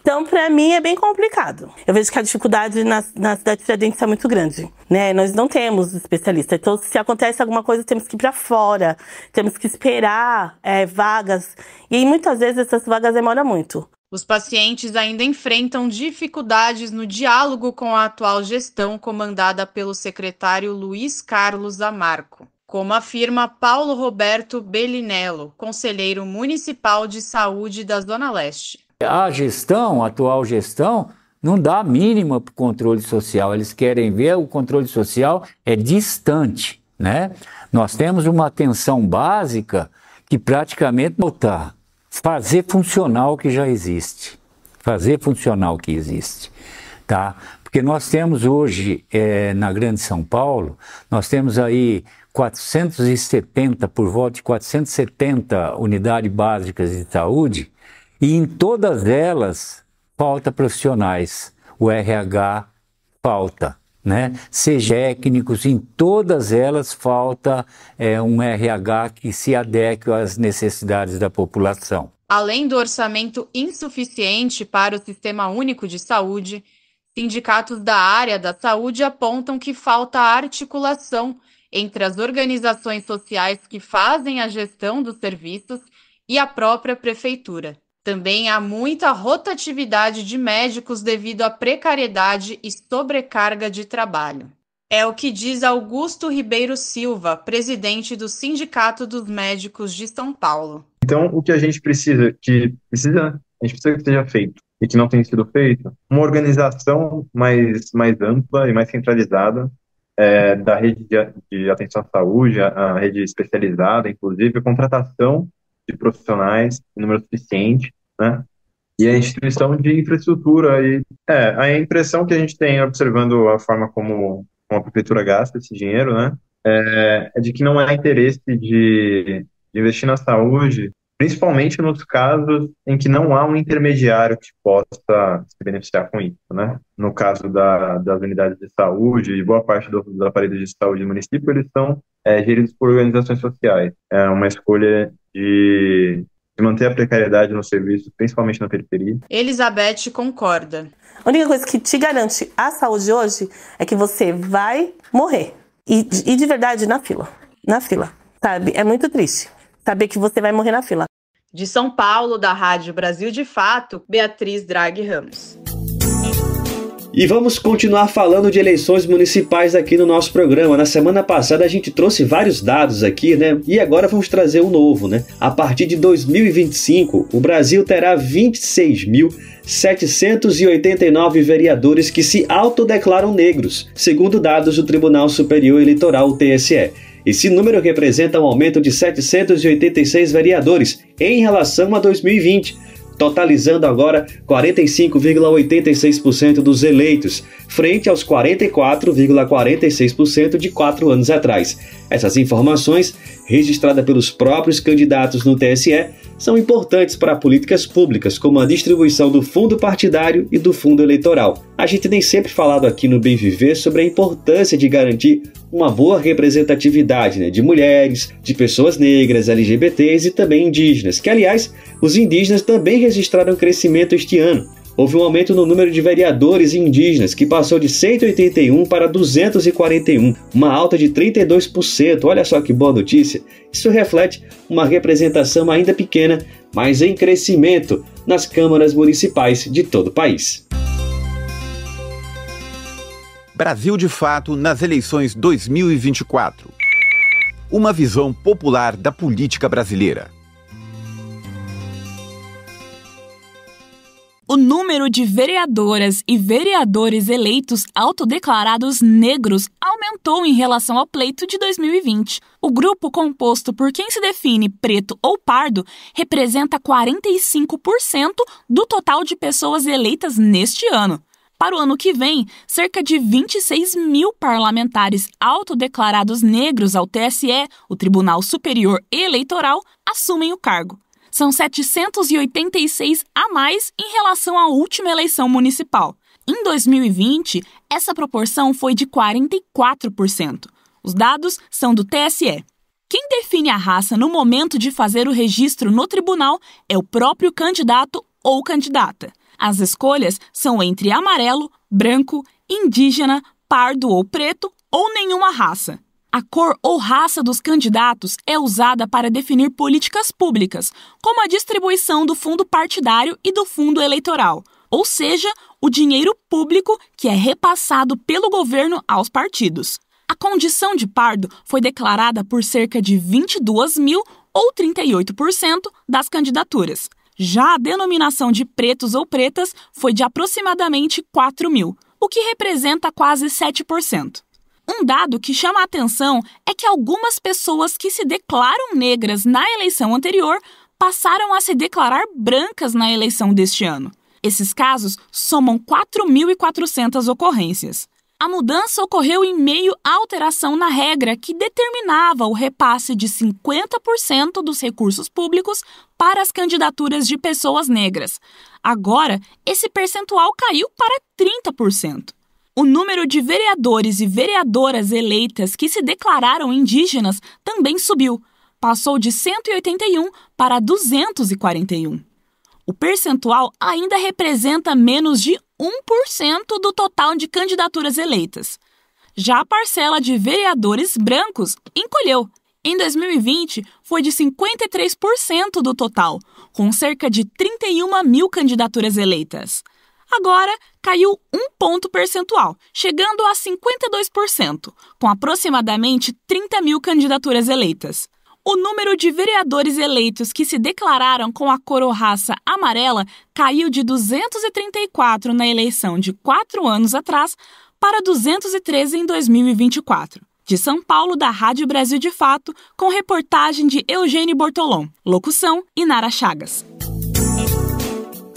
Então, para mim, é bem complicado. Eu vejo que a dificuldade na cidade de Tiradentes é muito grande, né? Nós não temos especialista. Então, se acontece alguma coisa, temos que ir para fora, temos que esperar vagas. E muitas vezes essas vagas demoram muito. Os pacientes ainda enfrentam dificuldades no diálogo com a atual gestão comandada pelo secretário Luiz Carlos Amarco, como afirma Paulo Roberto Bellinello, conselheiro municipal de saúde da Zona Leste. A atual gestão, não dá a mínima para o controle social. Eles querem ver o controle social é distante, né? Nós temos uma atenção básica que praticamente não está. Fazer funcionar o que já existe. Tá? Porque nós temos hoje, na Grande São Paulo, nós temos aí 470, por volta de 470 unidades básicas de saúde, e em todas elas falta profissionais. O RH falta, né? Técnicos, em todas elas falta um RH que se adeque às necessidades da população. Além do orçamento insuficiente para o Sistema Único de Saúde, sindicatos da área da saúde apontam que falta articulação entre as organizações sociais que fazem a gestão dos serviços e a própria prefeitura. Também há muita rotatividade de médicos devido à precariedade e sobrecarga de trabalho. É o que diz Augusto Ribeiro Silva, presidente do Sindicato dos Médicos de São Paulo. Então, o que a gente precisa que seja feito e que não tem sido feito, uma organização mais ampla e mais centralizada da rede de atenção à saúde, a rede especializada, inclusive, a contratação de profissionais em número suficiente, né? E a instituição de infraestrutura. A impressão que a gente tem observando a forma como a prefeitura gasta esse dinheiro, né, é de que não há interesse de investir na saúde, principalmente nos casos em que não há um intermediário que possa se beneficiar com isso, né? No caso das unidades de saúde, e boa parte dos aparelhos de saúde do município, eles são geridos por organizações sociais. É uma escolha de manter a precariedade no serviço, principalmente na periferia. Elizabeth concorda. A única coisa que te garante a saúde hoje é que você vai morrer. E de verdade, na fila, sabe? É muito triste saber que você vai morrer na fila. De São Paulo, da Rádio Brasil de Fato, Beatriz Draghi Ramos. E vamos continuar falando de eleições municipais aqui no nosso programa. Na semana passada a gente trouxe vários dados aqui, né? E agora vamos trazer um novo, né? A partir de 2025, o Brasil terá 26.789 vereadores que se autodeclaram negros, segundo dados do Tribunal Superior Eleitoral, o TSE. Esse número representa um aumento de 786 vereadores em relação a 2020, totalizando agora 45,86% dos eleitos, frente aos 44,46% de 4 anos atrás. Essas informações, registradas pelos próprios candidatos no TSE, são importantes para políticas públicas, como a distribuição do fundo partidário e do fundo eleitoral. A gente tem sempre falado aqui no Bem Viver sobre a importância de garantir uma boa representatividade, né, de mulheres, de pessoas negras, LGBTs e também indígenas, que, aliás, os indígenas também registraram crescimento este ano. Houve um aumento no número de vereadores indígenas, que passou de 181 para 241, uma alta de 32%. Olha só que boa notícia! Isso reflete uma representação ainda pequena, mas em crescimento nas câmaras municipais de todo o país. Brasil de Fato nas eleições 2024. uma visão popular da política brasileira. O número de vereadoras e vereadores eleitos autodeclarados negros aumentou em relação ao pleito de 2020. O grupo composto por quem se define preto ou pardo representa 45% do total de pessoas eleitas neste ano. Para o ano que vem, cerca de 26 mil parlamentares autodeclarados negros ao TSE, o Tribunal Superior Eleitoral, assumem o cargo. São 786 a mais em relação à última eleição municipal. Em 2020, essa proporção foi de 44%. Os dados são do TSE. Quem define a raça no momento de fazer o registro no tribunal é o próprio candidato ou candidata. As escolhas são entre amarelo, branco, indígena, pardo ou preto ou nenhuma raça. A cor ou raça dos candidatos é usada para definir políticas públicas, como a distribuição do fundo partidário e do fundo eleitoral, ou seja, o dinheiro público que é repassado pelo governo aos partidos. A condição de pardo foi declarada por cerca de 22 mil ou 38% das candidaturas. Já a denominação de pretos ou pretas foi de aproximadamente 4 mil, o que representa quase 7%. Um dado que chama a atenção é que algumas pessoas que se declaram negras na eleição anterior passaram a se declarar brancas na eleição deste ano. Esses casos somam 4.400 ocorrências. A mudança ocorreu em meio à alteração na regra que determinava o repasse de 50% dos recursos públicos para as candidaturas de pessoas negras. Agora, esse percentual caiu para 30%. O número de vereadores e vereadoras eleitas que se declararam indígenas também subiu. Passou de 181 para 241. O percentual ainda representa menos de 1% do total de candidaturas eleitas. Já a parcela de vereadores brancos encolheu. Em 2020, foi de 53% do total, com cerca de 31 mil candidaturas eleitas. Agora, caiu um ponto percentual, chegando a 52%, com aproximadamente 30 mil candidaturas eleitas. O número de vereadores eleitos que se declararam com a cor ou raça amarela caiu de 234 na eleição de 4 anos atrás para 213 em 2024. De São Paulo, da Rádio Brasil de Fato, com reportagem de Eugênio Bortolom. Locução, Inara Chagas.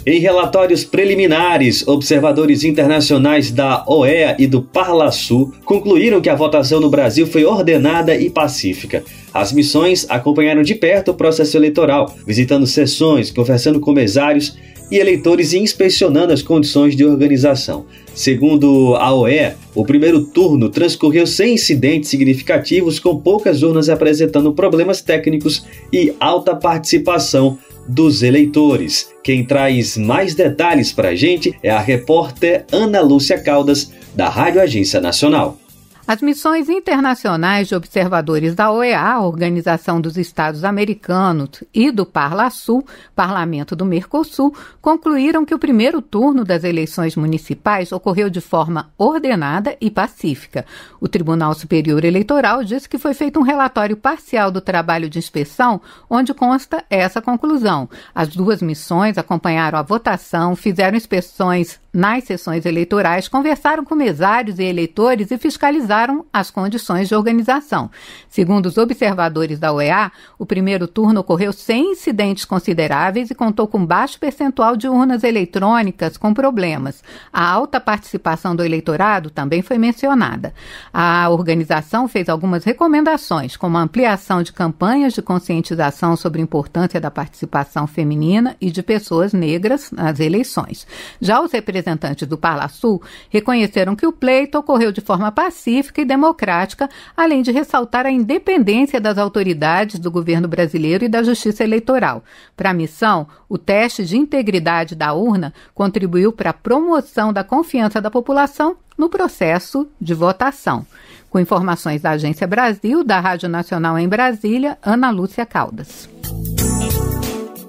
Em relatórios preliminares, observadores internacionais da OEA e do Parlasul concluíram que a votação no Brasil foi ordenada e pacífica. As missões acompanharam de perto o processo eleitoral, visitando sessões, conversando com mesários e eleitores e inspecionando as condições de organização. Segundo a OEA, o primeiro turno transcorreu sem incidentes significativos, com poucas urnas apresentando problemas técnicos e alta participação dos eleitores. Quem traz mais detalhes para a gente é a repórter Ana Lúcia Caldas, da Rádio Agência Nacional. As missões internacionais de observadores da OEA, a Organização dos Estados Americanos, e do Parlasul, Parlamento do Mercosul, concluíram que o primeiro turno das eleições municipais ocorreu de forma ordenada e pacífica. O Tribunal Superior Eleitoral disse que foi feito um relatório parcial do trabalho de inspeção, onde consta essa conclusão. As duas missões acompanharam a votação, fizeram inspeções nas sessões eleitorais, conversaram com mesários e eleitores e fiscalizaram as condições de organização. Segundo os observadores da OEA, o primeiro turno ocorreu sem incidentes consideráveis e contou com baixo percentual de urnas eletrônicas com problemas. A alta participação do eleitorado também foi mencionada. A organização fez algumas recomendações, como a ampliação de campanhas de conscientização sobre a importância da participação feminina e de pessoas negras nas eleições. Já os representantes do Parlasul reconheceram que o pleito ocorreu de forma pacífica e democrática, além de ressaltar a independência das autoridades do governo brasileiro e da Justiça Eleitoral. Para a missão, o teste de integridade da urna contribuiu para a promoção da confiança da população no processo de votação. Com informações da Agência Brasil, da Rádio Nacional em Brasília, Ana Lúcia Caldas.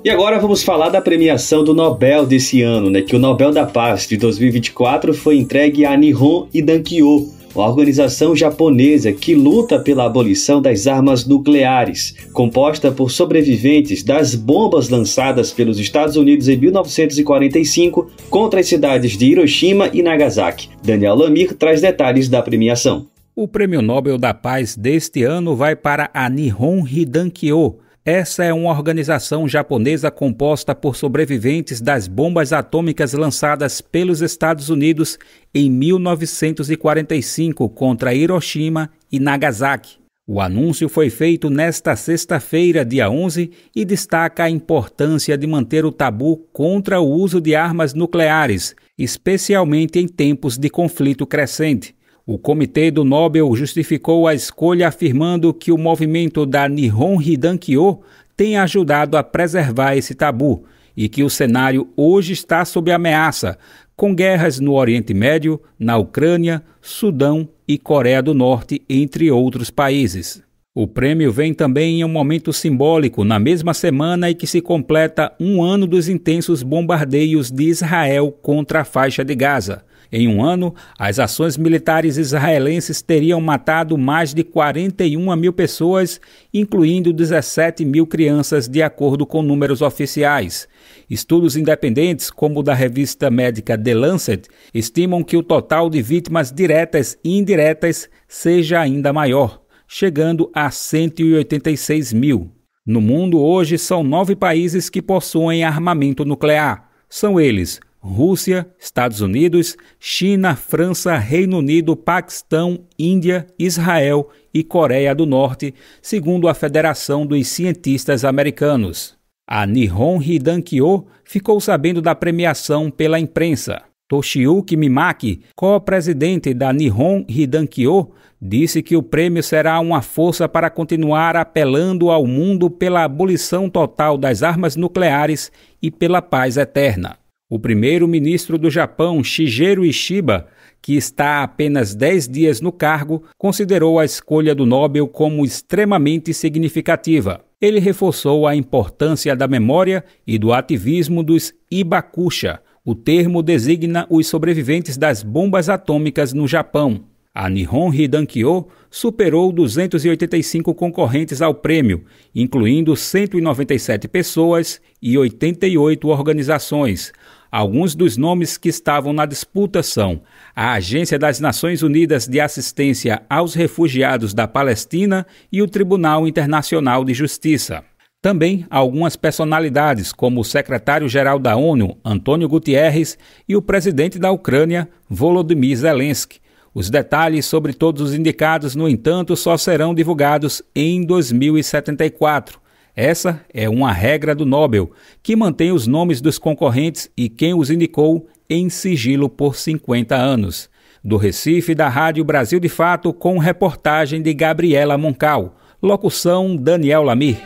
E agora vamos falar da premiação do Nobel desse ano, que o Nobel da Paz de 2024 foi entregue a Nihon Dankyo, uma organização japonesa que luta pela abolição das armas nucleares, composta por sobreviventes das bombas lançadas pelos Estados Unidos em 1945 contra as cidades de Hiroshima e Nagasaki. Daniel Lamir traz detalhes da premiação. O Prêmio Nobel da Paz deste ano vai para a Nihon Hidankyo. Essa é uma organização japonesa composta por sobreviventes das bombas atômicas lançadas pelos Estados Unidos em 1945 contra Hiroshima e Nagasaki. O anúncio foi feito nesta sexta-feira, dia 11, e destaca a importância de manter o tabu contra o uso de armas nucleares, especialmente em tempos de conflito crescente. O Comitê do Nobel justificou a escolha afirmando que o movimento da Nihon Hidankyo tem ajudado a preservar esse tabu e que o cenário hoje está sob ameaça, com guerras no Oriente Médio, na Ucrânia, Sudão e Coreia do Norte, entre outros países. O prêmio vem também em um momento simbólico, na mesma semana em que se completa um ano dos intensos bombardeios de Israel contra a faixa de Gaza. Em um ano, as ações militares israelenses teriam matado mais de 41 mil pessoas, incluindo 17 mil crianças, de acordo com números oficiais. Estudos independentes, como o da revista médica The Lancet, estimam que o total de vítimas diretas e indiretas seja ainda maior, chegando a 186 mil. No mundo hoje, são 9 países que possuem armamento nuclear. São eles: Rússia, Estados Unidos, China, França, Reino Unido, Paquistão, Índia, Israel e Coreia do Norte, segundo a Federação dos Cientistas Americanos. A Nihon Hidankyo ficou sabendo da premiação pela imprensa. Toshiyuki Mimaki, co-presidente da Nihon Hidankyo, disse que o prêmio será uma força para continuar apelando ao mundo pela abolição total das armas nucleares e pela paz eterna. O primeiro-ministro do Japão, Shigeru Ishiba, que está há apenas 10 dias no cargo, considerou a escolha do Nobel como extremamente significativa. Ele reforçou a importância da memória e do ativismo dos Ibakusha. O termo designa os sobreviventes das bombas atômicas no Japão. A Nihon Hidankyo superou 285 concorrentes ao prêmio, incluindo 197 pessoas e 88 organizações. Alguns dos nomes que estavam na disputa são a Agência das Nações Unidas de Assistência aos Refugiados da Palestina e o Tribunal Internacional de Justiça. Também algumas personalidades, como o secretário-geral da ONU, Antônio Guterres, e o presidente da Ucrânia, Volodymyr Zelensky. Os detalhes sobre todos os indicados, no entanto, só serão divulgados em 2074. Essa é uma regra do Nobel, que mantém os nomes dos concorrentes e quem os indicou em sigilo por 50 anos. Do Recife, da Rádio Brasil de Fato, com reportagem de Gabriela Moncal. Locução Daniel Lamir.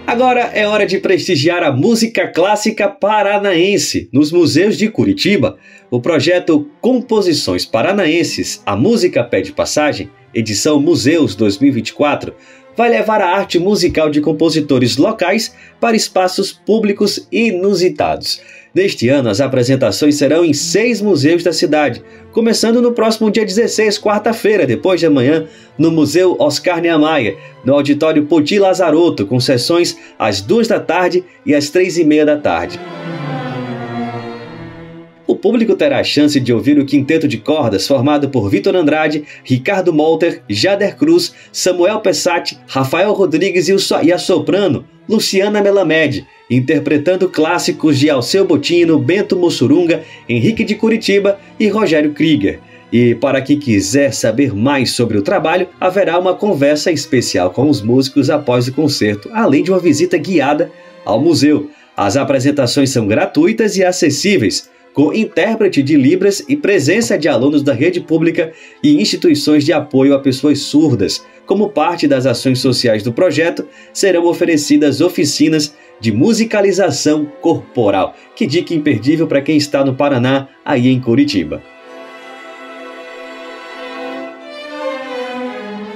Agora é hora de prestigiar a música clássica paranaense nos museus de Curitiba. O projeto Composições Paranaenses, a Música Pede Passagem, edição Museus 2024, vai levar a arte musical de compositores locais para espaços públicos inusitados. Neste ano, as apresentações serão em 6 museus da cidade, começando no próximo dia 16, quarta-feira, depois de amanhã, no Museu Oscar Niemeyer, no Auditório Poti Lazarotto, com sessões às 2 da tarde e às 3h30 da tarde. O público terá a chance de ouvir o quinteto de cordas formado por Vitor Andrade, Ricardo Molter, Jader Cruz, Samuel Pessati, Rafael Rodrigues e a soprano Luciana Melamed, interpretando clássicos de Alceu Botino, Bento Mussurunga, Henrique de Curitiba e Rogério Krieger. E para quem quiser saber mais sobre o trabalho, haverá uma conversa especial com os músicos após o concerto, além de uma visita guiada ao museu. As apresentações são gratuitas e acessíveis, com intérprete de Libras e presença de alunos da rede pública e instituições de apoio a pessoas surdas. Como parte das ações sociais do projeto, serão oferecidas oficinas de musicalização corporal. Que dica imperdível para quem está no Paraná, aí em Curitiba.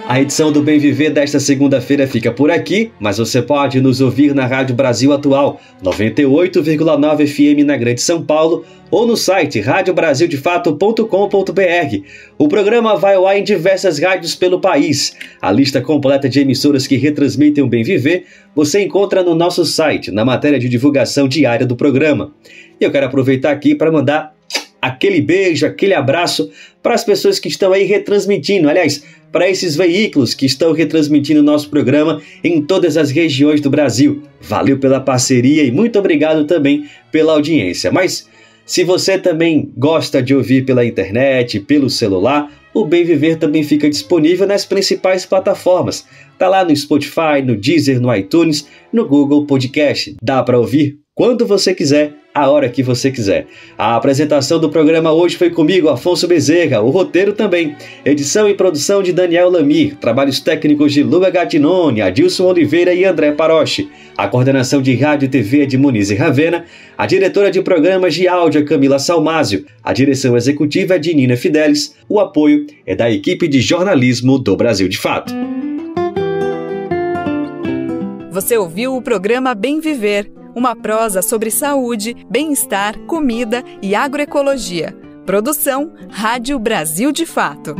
A edição do Bem Viver desta segunda-feira fica por aqui, mas você pode nos ouvir na Rádio Brasil Atual, 98,9 FM na Grande São Paulo, ou no site radiobrasildefato.com.br. O programa vai ao ar em diversas rádios pelo país. A lista completa de emissoras que retransmitem o Bem Viver você encontra no nosso site, na matéria de divulgação diária do programa. E eu quero aproveitar aqui para mandar aquele beijo, aquele abraço para as pessoas que estão aí retransmitindo, aliás, para esses veículos que estão retransmitindo o nosso programa em todas as regiões do Brasil. Valeu pela parceria e muito obrigado também pela audiência. Mas se você também gosta de ouvir pela internet, pelo celular, o Bem Viver também fica disponível nas principais plataformas. Tá lá no Spotify, no Deezer, no iTunes, no Google Podcast. Dá para ouvir quando você quiser, a hora que você quiser. A apresentação do programa hoje foi comigo, Afonso Bezerra, o roteiro também. Edição e produção de Daniel Lamir, trabalhos técnicos de Luga Gattinone, Adilson Oliveira e André Paroche. A coordenação de rádio e TV é de Muniz e Ravena, a diretora de programas de áudio é Camila Salmásio, a direção executiva é de Nina Fidelis, o apoio é da equipe de jornalismo do Brasil de Fato. Você ouviu o programa Bem Viver, uma prosa sobre saúde, bem-estar, comida e agroecologia. Produção Rádio Brasil de Fato.